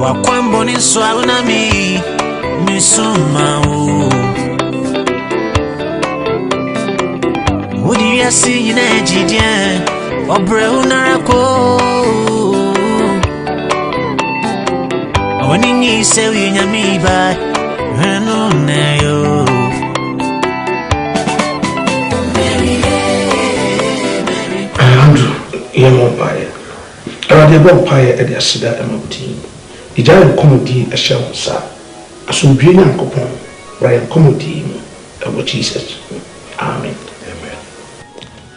wa kwambo ni swalo na mi misuma o odi yasi na ejidie obre unarako Awani se winyami ba hanu nayo.
Andrew, you are by a vampire at the Asida MOT. Ijan comedy a shell, sir. A Sumbrian coupon, Brian comedy of Jesus. Amen.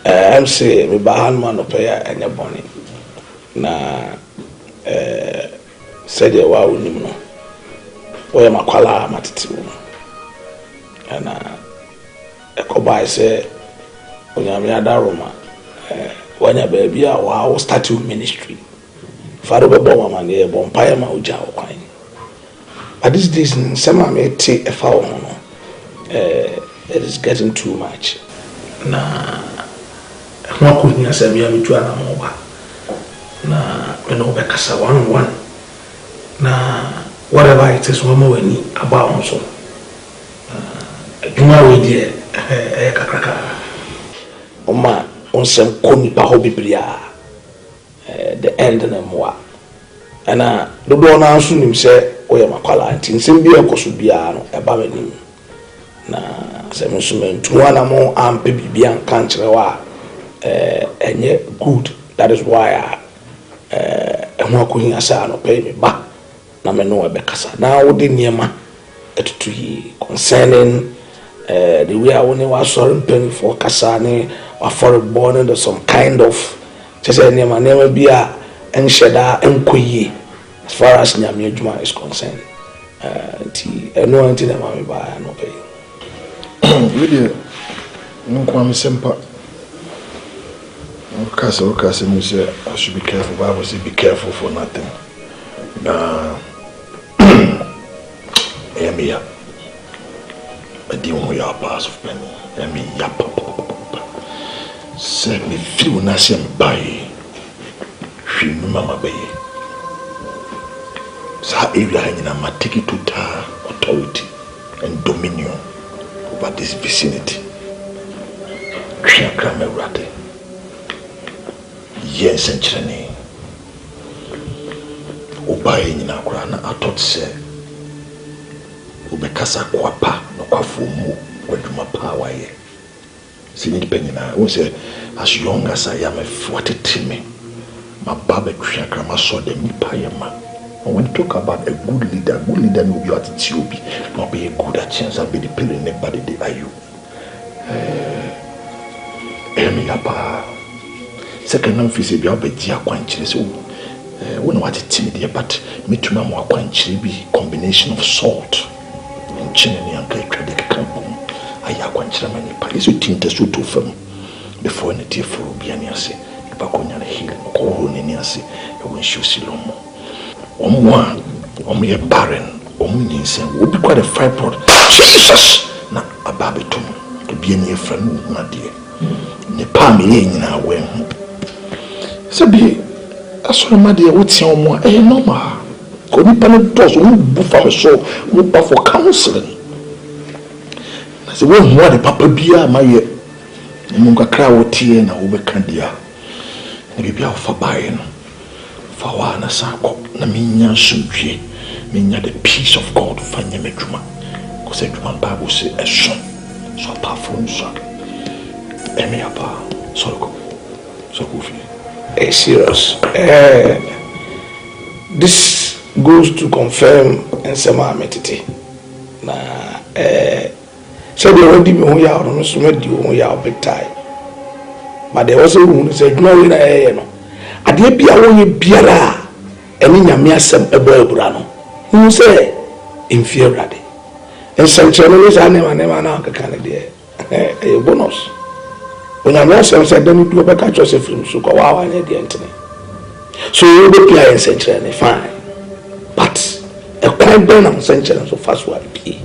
I'm saying, me bahan man of prayer and your bonnet. Na said you wow, you know. Where my collar matatu. And a cobai say, when I'm Roma. When your baby are wow statue ministry. Father Bobo man here, Bompire Mauja wine. But these days in summer may take a foul. It is getting too much. Nah, what could you say? Me to an amoba. Nah, when over Cassa 1-1. Nah, whatever it is, one more need about so. You know, dear, a Oma. On some koni pa hobi bria the end na moa ana do na anso nim se oye makwala anti nsem bia koso bia no eba manim na se mensumentu ana mo ampe bibia nka nkire wa enye good. That is why ehwa ko hin asa no pay me ba na me no ebe kasa na wo de niema etutu yi concerning the way I want to sorry penny for Kasani or for a born under some kind of just any man never be a and sheda and quay as far as Nyamijuma is concerned. No until the mammy buy no pay.
Really, no quam simple. Castle, say I should be careful. I was be careful for nothing. Emia. I didn't want your pass of penny. I mean, yap. Send me few nation by. She mama bay. Sa area hanging on my ticket to authority and dominion over this vicinity. Can't come a rat. Yes, and Cheney. Obeying in our crown, I thought, say. Ubekasa kwapa no kwafumu kwaduma power ye sini penina won say as young as I am a 40 me my baba twaka ma so dem nipa ye ma. When you talk about a good leader no be attitude be no be a good at chance be the pillar anybody dey are you emi apa second no fi say be obedi akwanchire so when what it dey but me tuma mo akwanchire bi combination of salt Chinny and Credit Campum. I aquanchira many parties who tinted so to firm before any tear for Bianiasi, the Baconia Hill, or Niniasi, and when she silomo. On me a barren, means would be quite a fire pot. Jesus! Not a babitum to be a near friend, my dear. The palmy in our way. So be I saw my dear, what's your more a normal. Couldn't panic doors, won't buffer so, won't buffer counseling. I said, well, what a papa beer, my year. And Munga crowd tea and over candia. And maybe out for buying. For one, a sako, Naminia Sunji, meaning the peace of God, Fanya Medjuma. Because everyone Bible say a son, so powerful, son. Emiapa, so goofy.
Serious. This goes to confirm and sema metiti na so they already me who ya no so me di who ya big time but they also who say no we na no ade bia wo ye biara eni nyame asem ebra no who say inferior ade and some channel say na na ka kan de e bonus onyame asem say dem do be ka cho se film so ko wa wa ne de entene so you be pia en central fine. But a quite burn sentence so fast will be.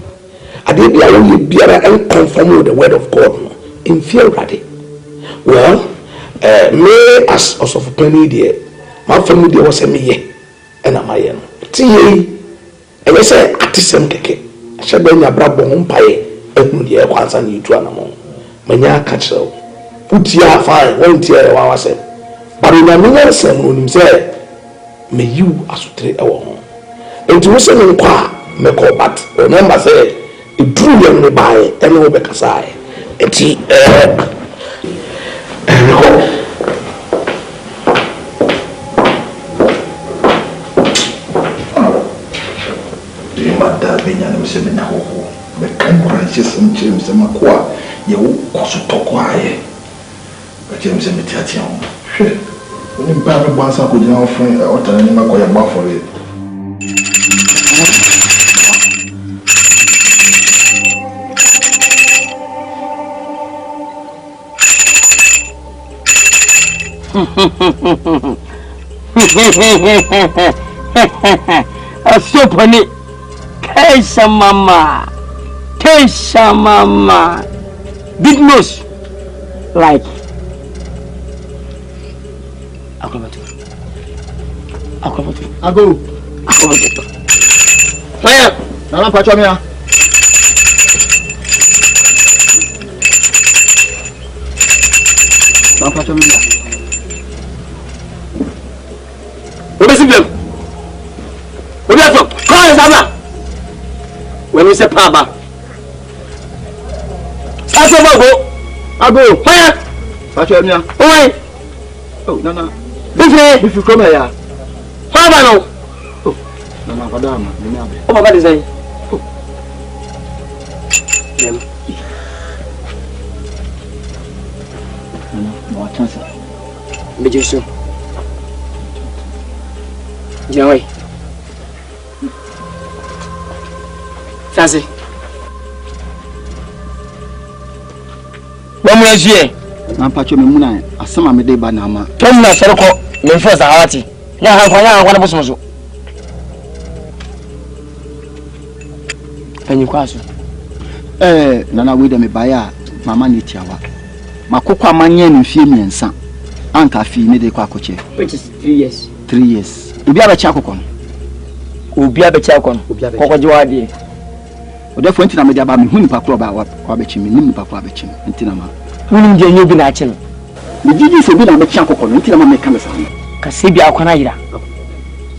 I did be only be and conform with the word of God inferiority. Well, me as also for penny dear, my family was a me and I'm my own. See, and I say at the same cake. I shall bring your brabo home pie and the once and you to an among. Many catch so. Put your fine, won't hear what I said. But in a minute, some room say, may you as to our home.
nti wo se me nkwa me ko but remember say e dru yam ne bae ene wo be kasae nti mada benya na mse mena ho be kan branches nchim se makoa ye wo koso tokwae be chem se metiatia ho hwe oni ba me bansa ko dina ofren otana ni makoya ba Ofori
Asopani Kesha mama big nose like akrobatu ago where na pacho mia na pacho mia obesiblem obiato call Zama when we say Papa Ago where pacho mia oi oh nana if you come here Papa no oh nana padama ni abe oh baba design oh dem no chance me jesu Jawai Sase Bomu ezie na pacho me muna asema me de ba na ama tom na soroko me mfo sa hawati nya han kwa na bosomoso anyi kwaso nana we de me baya mama ni tiawa makokwa amanye ni fie miensa anka fi ne de kwa koche which is 3 years 3 years obi abecha akokon obi abecha akokon kokoje wade odefo ntina me de aba me hu nipa kro ba wa bechi me nim nipa kro abechi ntina ma hunim je nyobi na achi no me jiji se bi na becha akokon ntina ma me ka me sa ka se bi akwana yira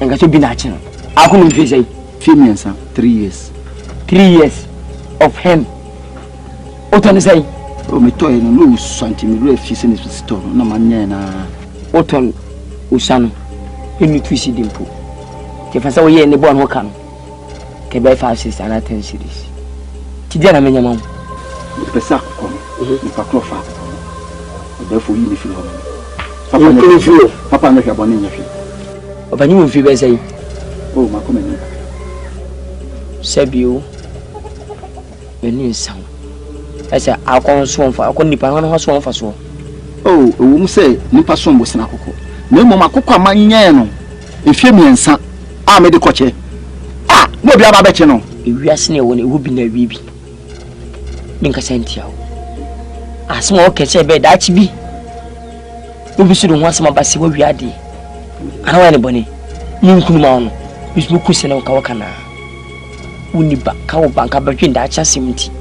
nga so bi na achi no akunum fi sei fi miensa 3 years of him otoni sei o me toy no no santi me re fi se ne store na ma nya na oton usano enu twis dimpo ke fa sa wo ye ne bo an ho kan ke by 5 6 and 10 series ti dia na menya mam pesa ko ni pa klofa o fo yi ni fi ho papa na fi abone nya fi papa ni mo fi be sei o ma ko me ni sebio eni san ese akon so mfa akon nipa ho so mfa so oh ewum se nipa so mbo sina akoko na mo makoko amanye no efie miensa a me de koche no bia ba beche no ewiase ne woni ewu bi na wibi ninka sentia asmo okeche be da chi bi obi su do ho asma base wo wiade ana wa ne boni ninkunu ma no bisu ku se na ka wakana uniba ka wo banka ba twin da cha simti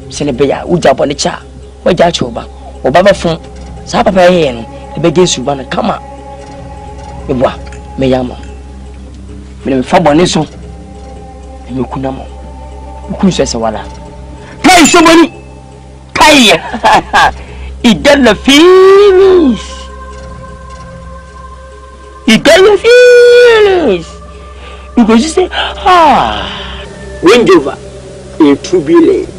sene be ya uja boni cha waja choba obaba fun sa papa ye no e be gesu ba na kama ebwa me yama me fa boni so me kuna mo ku se wala kai somebody kai idella finish you go just say wind over a turbulent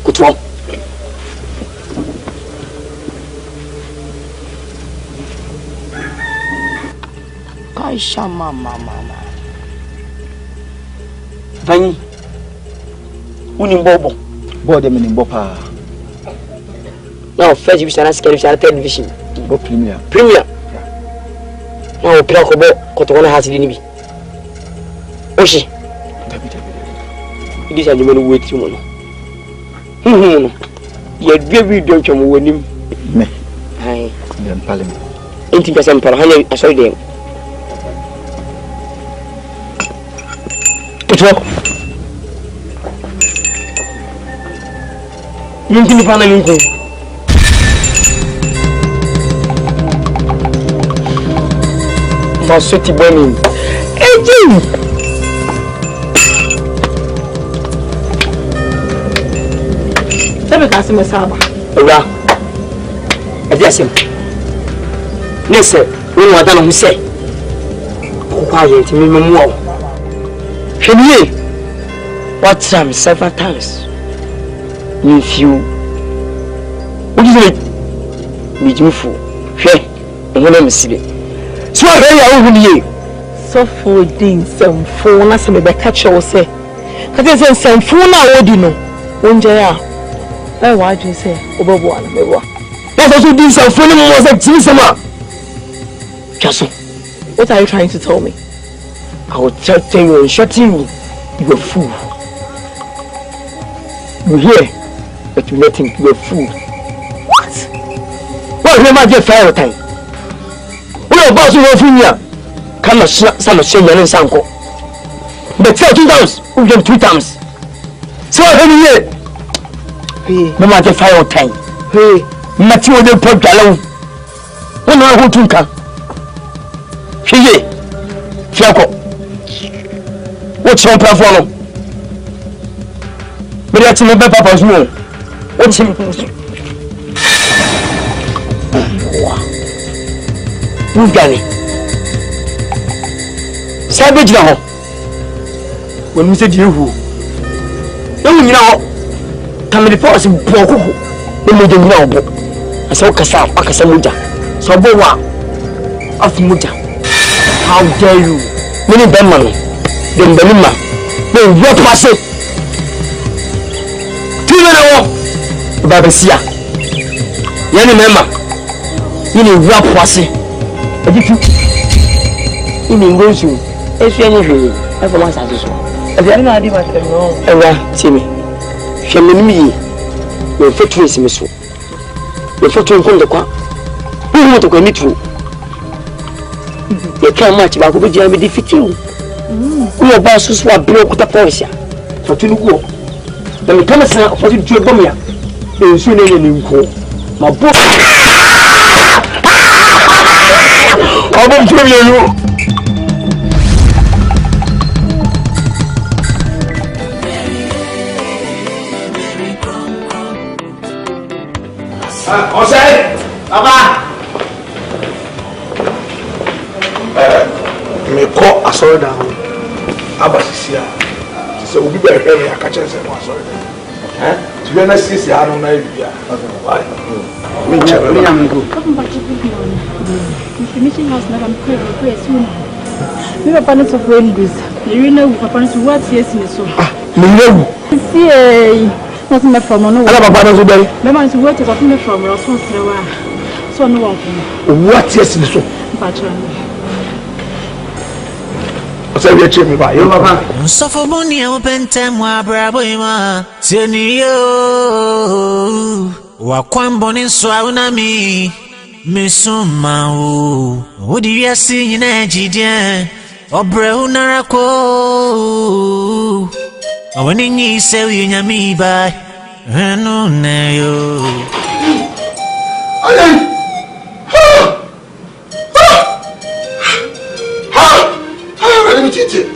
kutwa kai shama mama Vani uni bobo bode me nimbo pa now first division na second division third division go premier now pira ko bo ko to na hasidi ni bi oshi idi sa jumelu weti mo no no ye dwe video twamo wonim me hai dem palem enti pesa mpara hanya asoy dem Kutwa Yintini pana yinko Masoti boni
Sabe ka asem saba.
Ora. E dia asem. Nese, we want to say. Quiet, me mo. Hweye. What time several times. If you what is it? Me jimfo. Hwe. Ehun na mesibe. So ahwe ya ohun ye.
So for din semfo na se me be catch you say. Ka say semfo na wodi no. Onje ya. Why do you say obobo ana mewa?
That's also din semfo no mo say tinsema. Chaso.
What are you trying to tell me?
I will tell you and shut you. You a fool. You hear? But you let him be a fool.
What?
Well, you might get fire time. We are about to go through here. Come on, son of Shane and Sanko. But 2 times, we get 3 times. So, here. No matter fire time. Hey, Matthew, the pub alone. When I go to come. Here, Fiaco. What's your platform? But that's in the papa's room. What's him? Who's got it? Savage now. When we said you who? No, you know, come in the force and poor cuckoo. We made him know. I saw Kasa, Akasamuja. So, Boa of Muja. How dare you? Many Beman, then Benima, then what was it? Babasia. Any member, you need rap was it. You mean go to if you anything, everyone has this one. If you are not even know, ever, Timmy. Family, your foot is miss. Your foot from the car. Who want to go meet you? You can't match back with you defeat you. We are bosses who are broke with the policy. For 2 go. Then we come and say, for you to bomb ya. You soon in call. My book. I won't tell you.
Ose, Papa. Me call a sorry down. Abasisia. So we be here. I catch us and one sorry. To be honest, this I don't know. Why? Me go.
Information house na pray soon. We were planning to bring this. You know, we planning to what yes in so.
Me know.
See, what's my from no.
Ala papa no so bere.
Me man to what is of me from Ross so no one come.
What yes in so?
Patron.
Say we check me ba. You papa.
So for money open time wa brabo ima. Seni yo. Wa kwamboni so una mi. Mesuma o. Odi wiase nyina jidie. Obre unara ko. Awani nyi se wi nyami ba. Enu ne yo.
Ayen. Let me teach it.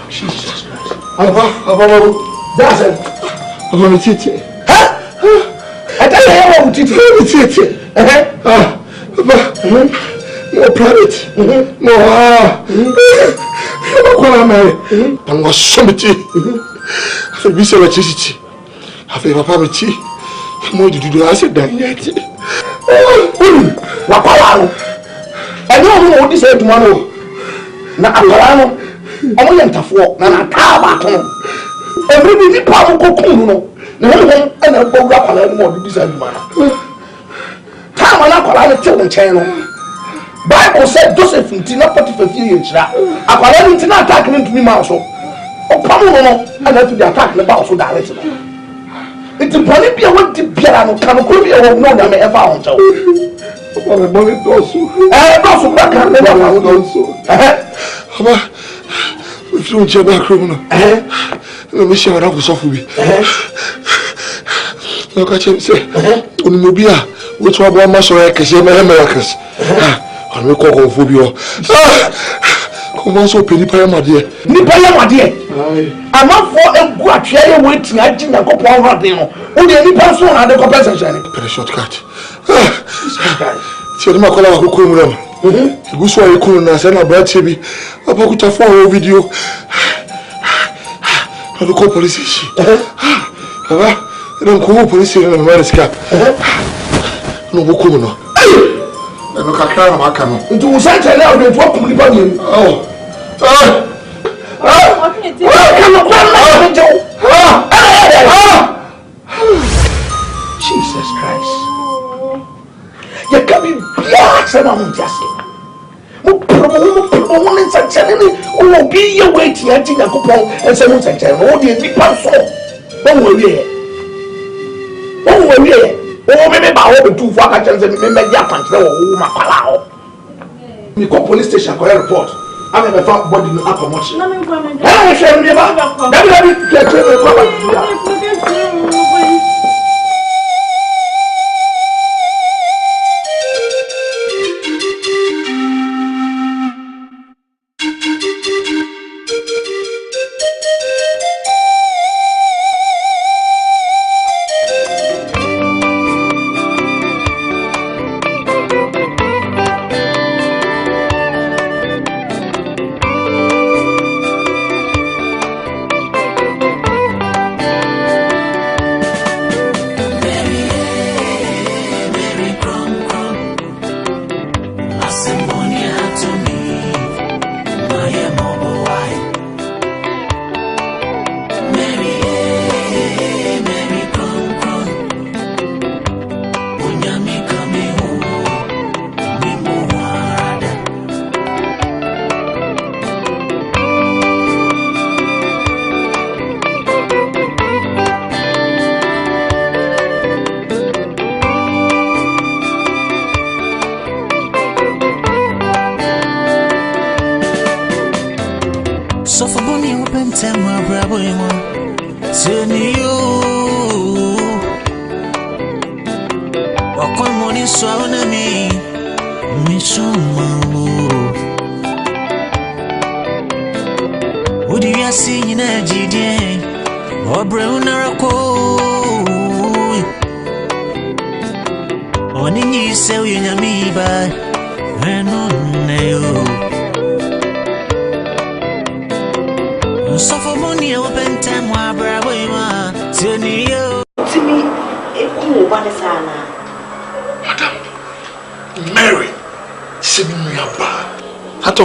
Jesus Christ. That's it. I'm going to teach it. I tell you, I'm going to teach it. Let me teach it. More private. More married. I'm going to show me tea. I feel busy with tea. I feel papa with tea. Mo di do ase dan yeti. Wa kwala no. E no mo di say tuma no. Na akwala no. Omo yentafo na ka ba to no. Every bi di pa mo kokun no. Na ho ho na bo gwa kwala mo di say tuma no. Ta ma na kwala no te wo nchen no. Bible said Joseph ntina Potiphar fie yinchira. Akwala no ntina attack no ntumi ma so. O pa mo no ana to the attack no ba so direct no. It's a bonnet be a one to piano, come over here, no, I may have found so. What a bonnet also. I also back and never found also. If you want your back room, let me share it up with Ofori. No, catch him say, Onuoha, which one was so I can say my Americans. I'm a cock for you. Come on, so penny pay my dear.
Nipaya, my dear. I'm up for a good chair waiting. I think I go for Radino. Only any person had a compensation.
Very shortcut. See the Macola who come with them. You saw you couldn't send a bad TV. A pocket of 4 video. I look up police. I don't call police in America cap. No, Mukuno. I look at Akan.
It was such a loud and what people do. Oh, Jesus Christ. You can be blessed and I'm just woman such a will be your way to a coupon and some such a all the people so. One will be one will be oh, maybe about over 2 vacations and maybe Japan's no Macalao. You call police station for a report. I never found body no upper much.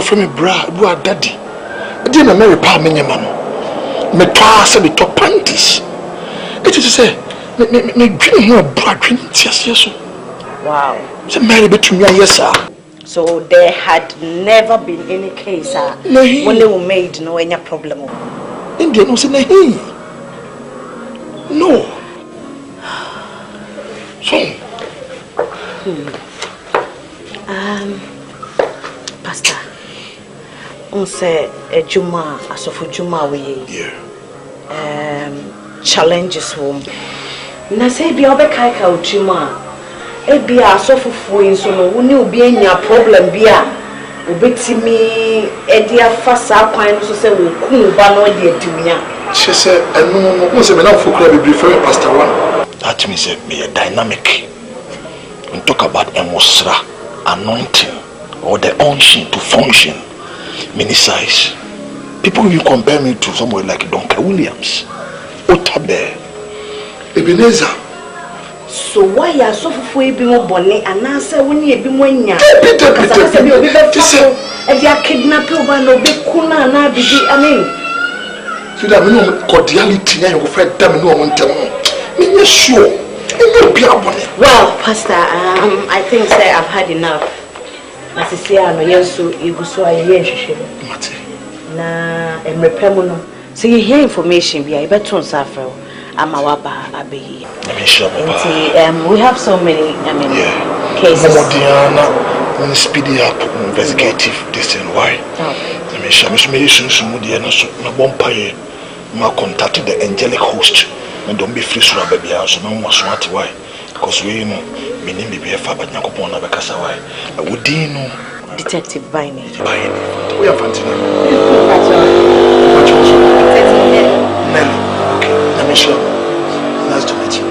From me bra, you are daddy. I didn't marry pa me mama. Me toss me top panties. It is say me dream here bra dream yes.
Wow.
So marry between me yes sir.
So there had never been any case when they were made no any problem.
India no say no. So
Pastor say a Juma as of Juma we challenges home. Na say be obekaika o Juma e be as of fuin so no woni obi anya problem bia obetimi e dia fasa kwan so say we kun ba no de adunya
she say no say me na fukura be prefer pastor one that means be a dynamic we talk about emosra anointing or the unction to function. Many size. People will compare me to someone like Dr. Williams, Otabe, Ebenezer.
So why are so for be more bonnet and answer when you be more young?
Peter,
and they are kidnapping by no big kuna and I mean,
you don't know cordiality and you fight them no one tell me. Sure.
Well, Pastor, I think say I've had enough. Asisia no yeso iguso aye hwehwe na emrepemuno so you hear information bia e beton safro ama waba abehi we have so many cases
when speed up investigative this and why I mean shame me yesu so mu de na so na bompa ye ma contact the angelic host
And don't be free to a baby house, no more smart why. Because we know, me name be a fab at Nakopona Bacasaway. I would know
Detective Vine.
We are fancy. Nelly. Okay, let me show. Nice to meet you.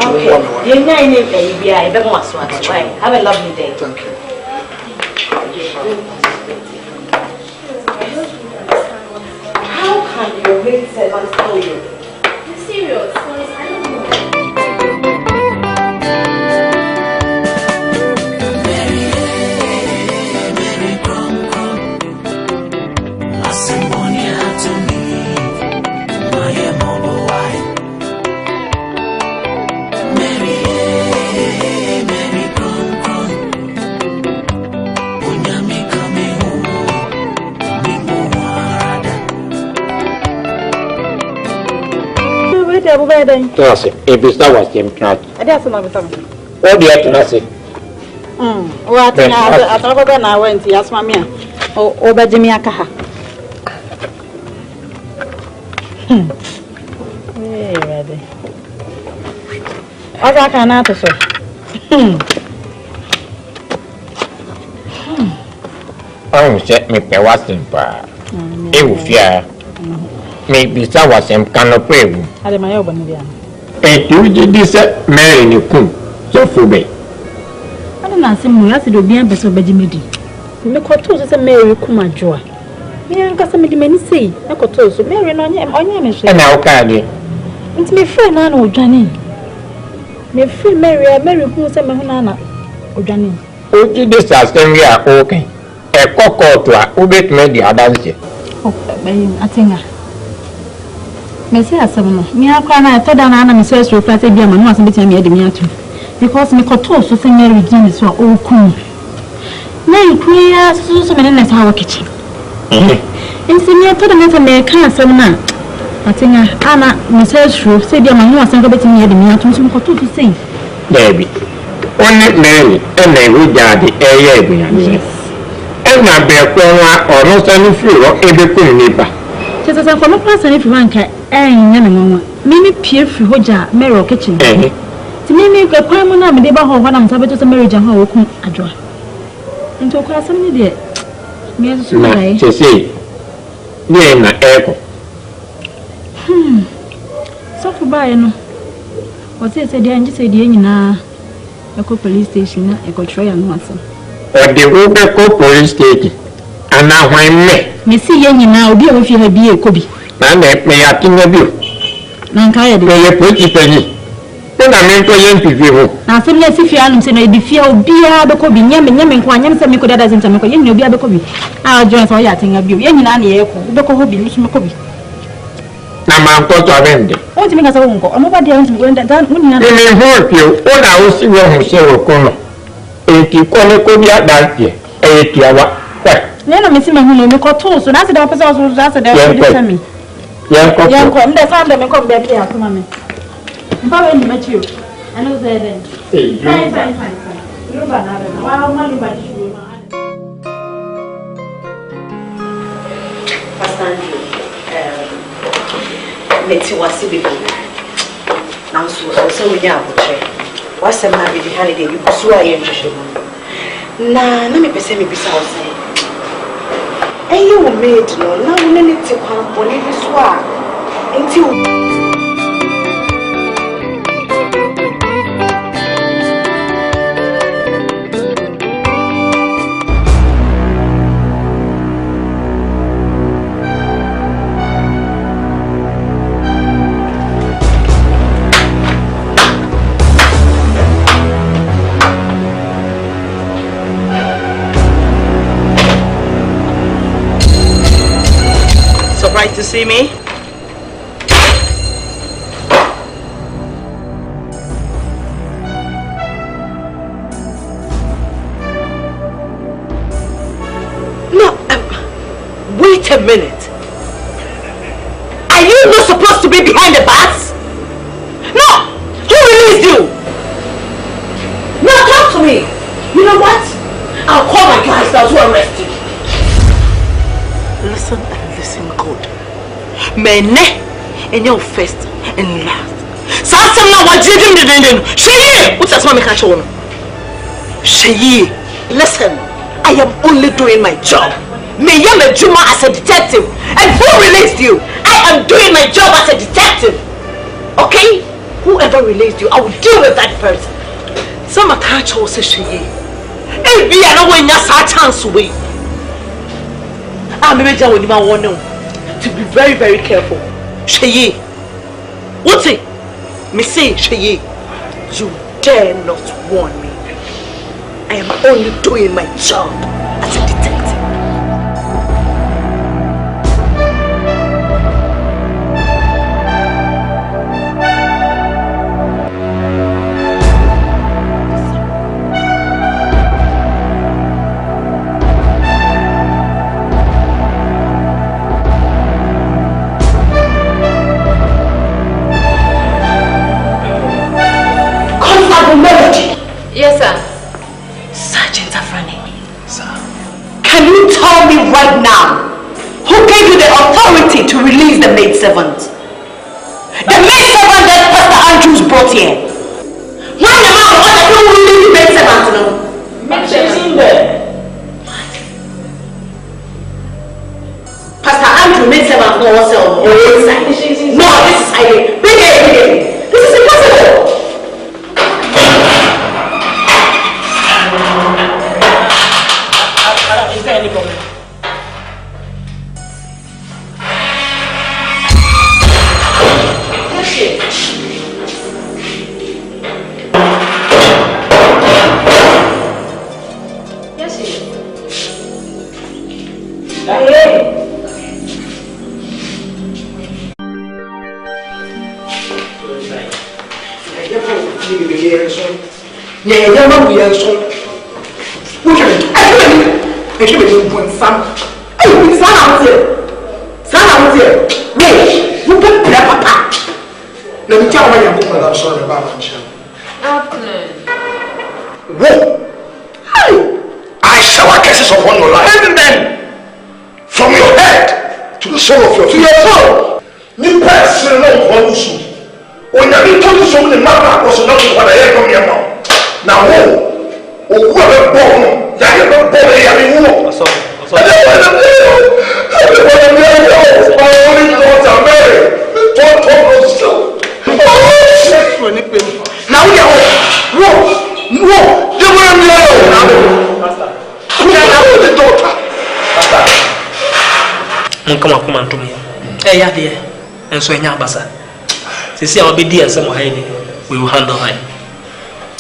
Okay. You're not in a baby. I don't want to. Have a lovely day.
Thank you.
How can your maid servant tell you?
I'm serious. I don't know.
Tunasi, ebisa was him tonight.
I didn't know about them.
What do you have to say?
What I thought about I went to ask Mamma or over Jimmy Akaha. Ready. I can answer.
I'm set me per Western bar. It will fear. Maybe that was him cannot pray.
I had my own idea.
And you did this Mary Nikum, so for me.
I don't know, some way I said, be a better Benjamin. Make what toes a Mary Kumajoa. Me and Casamity many say, I could toast Mary on your and
now, Cardi.
It's my friend Anna or Johnny. May free Mary, who sent my Hana or Johnny.
Oh, did this as then we are okay. A cock or two, who bet me the other.
Oh, I think. Mensah asem me akwa na to da na me so flat bia ma no asem betia me ade me atu because me koto so se Mary Jean so o kun na ikuya so me na sa wa kitchen nsi me to da me me kan asem na atinga ana me so se bia ma no asem ko betia me ade me atu so me koto so sei
baby only Mary and they would daddy yes and na be ko wa ono so ni free ro ebe kun ni ba
Just as for no person if you want to Mimi peer free hoja Mary kitchen. To me go kwam na me dey ba ho na msabe to Mary jan ho oku adwa. Nti okwa asem ni de me aso dai.
Say ye na eko.
So for buy no. What say dey anje say dey nyina eko police station na eko try no asem.
O de wo be ko police station. Ana hwan me
see ye nyina obi a wo fi ha bi ekobi
na me ya tinga bi
na nka ye de
ye poti pani na me to ye mpifi ho
na se me si fi anum se na e di fi obi a be kobi nyame nko anyam se me ko dada zinta me ko ye nyina obi a be kobi a join so ya tinga bi ye nyina na ye ko be ko ho bi mi kobi
na ma nko to abende
o ti me ka sa wo nko o mo ba dia nti wenda dan wo nyina
ni ho pio o na wo si wo ho se wo ko no e ti ko ne ko bi adantie e ti awa
Neno misi mahunu mi koto so na se da pesa so da se da so de sami. Yanko nda sanda me ko mbe ya kuma me. Mba we ni machi o. Ano ze den. Fine. Luba na be. Wa ma luba ji o ma.
Asante. Meti wasi bibi. Na so we nya abuche. Wase na bibi holiday bi kusu aye nhwehwe. Na me pese me bisa o sai. You made no, now we need to come on this one until.
Surprised to see me?
No, wait a minute. Are you not supposed to be behind the bars? No! Who released you? Now talk to me. You know what? I'll call my guys now to arrest you. Listen and listen good. Mene and your first and last. Something now what you didn't. She, what's that? Mommy can't show no. She, listen. I am only doing my job. Me, I'm a Juma as a detective, and who released you? I am doing my job as a detective. Okay? Whoever released you, I will deal with that person. Some catch also she. Hey, be I know when you saw chance away. I'm maybe with my one to be very, very careful. She, what's it? Me say, she, you dare not warn me. I am only doing my job as a detective.
Yes, sir.
Sergeant Afrani. Sir. Can you tell me right now who gave you the authority to release the maidservant? The maidservant that Pastor Andrews brought here. When the man was like, who released the maidservant? No.
She's in there.
Pastor Andrew maidservant no one sell on inside. No, this is hiding. Bring it. This is impossible.
Is there any problem?
Yes, she is.
I can't even put some. Hey, it's not here. Sana here. Wait, you put papa. Let me tell you what I'm sorry about. Whoa! Hey! I shower cases upon your life. And then, from your head to the sole of your feet. To your soul. Me person no one issue. When you told you so many matter was not what I heard from your mouth. Now, who whoever born.
Come on to me. Hey, yeah, dear. And so, Yabasa. See, I'll be dear, some hiding. We will handle her.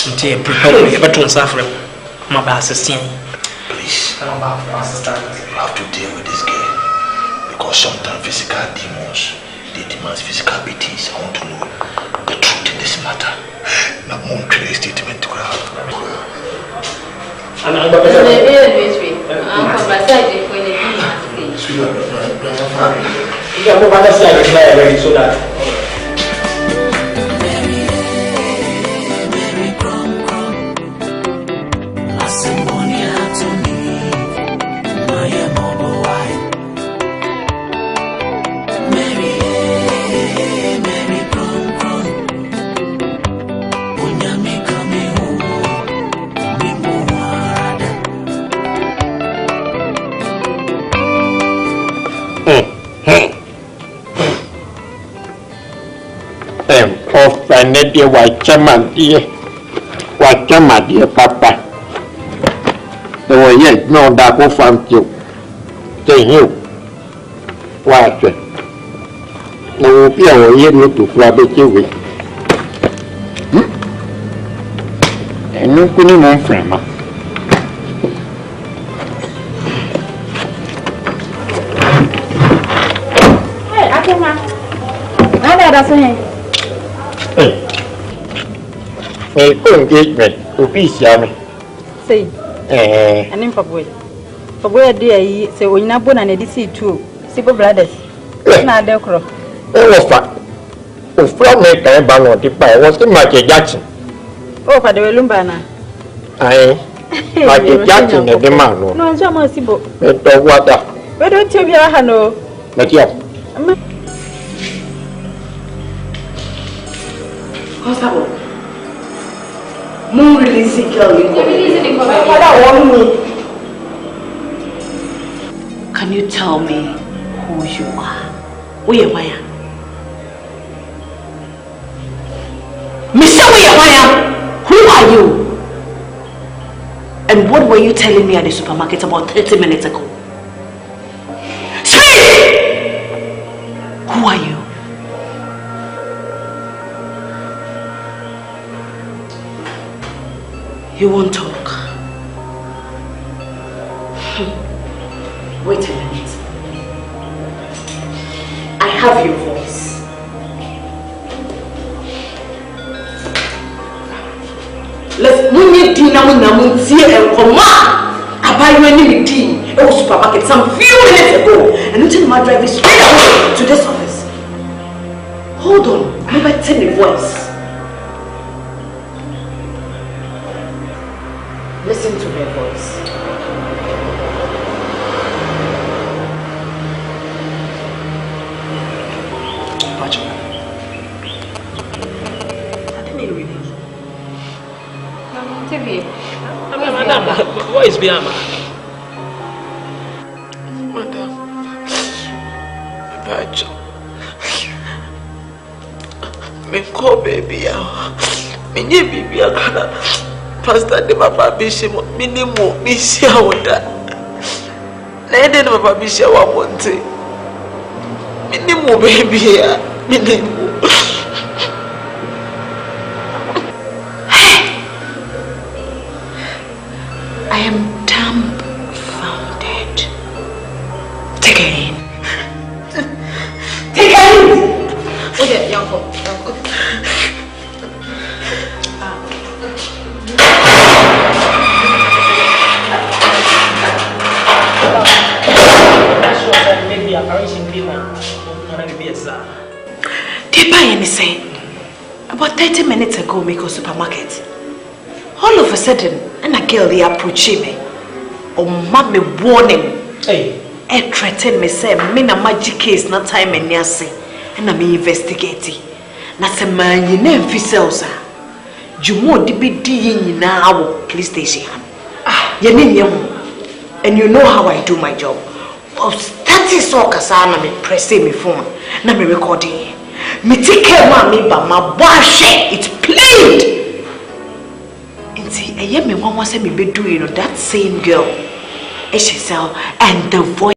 Until prepare me, but to suffer. My assistant.
Please. You have to deal with this girl. Because sometimes physical demons, they demand physical beatings. I want to know the truth in this matter. My mom created a statement to her.
I'm going
so that.
And then dear white chairman, dear papa. The way yet no that will find you. Say you. What? No, you are here to grab it away. And no good in frame.
Hey, Akima. That's it.
Hey, engagement, to be shy.
Say, and in for boy. For where dear, say, when you're born and a DC too. Simple brothers. Not the crow.
Oh, fuck. The front neck and bang on the pie was the Michael Jackson.
Oh, for the Lumbana.
Aye, Michael Jackson and the man.
No, I'm so merciful.
But what?
Where don't you hear her? No,
but yes.
Constable, Moon releasing girl. Can you tell me who you are? Where am I? Mr. Who are you? And what were you telling me at the supermarket about 30 minutes ago? Speak! Who are you? You won't talk. Wait a minute. I have your voice. Let's move dinner and command. I buy you any tea at the supermarket some few minutes ago and you tell my driver straight away to this office. Hold on, maybe tell the voice. Listen to her voice. Watch her. I didn't hear you.
TV. Madam, what is Biama?
Madam, Bajo. Me call baby. Me nye baby Akan. Pastor de papa bishimo minimo bishia wada. Na ede de papa bishia wa monte. Minimo baby ya. Minimo.
I am dumbfounded. Take her in. Take her in! Okay, young folk. Did you buy anything? About 30 minutes ago, we go supermarket. All of a sudden, and a girl they approach me. Oh, mommy warning.
Hey.
I threatened me say, me na magic case na time and yasi, and I'm investigating. Na se man you name fi sales. You more di be in our police station. You name you, and you know how I do my job. Of starting so kasana me pressing me phone, na me recording. Me take care mommy but my wash it played. See, I am me one was me be doing that same girl. And the voice.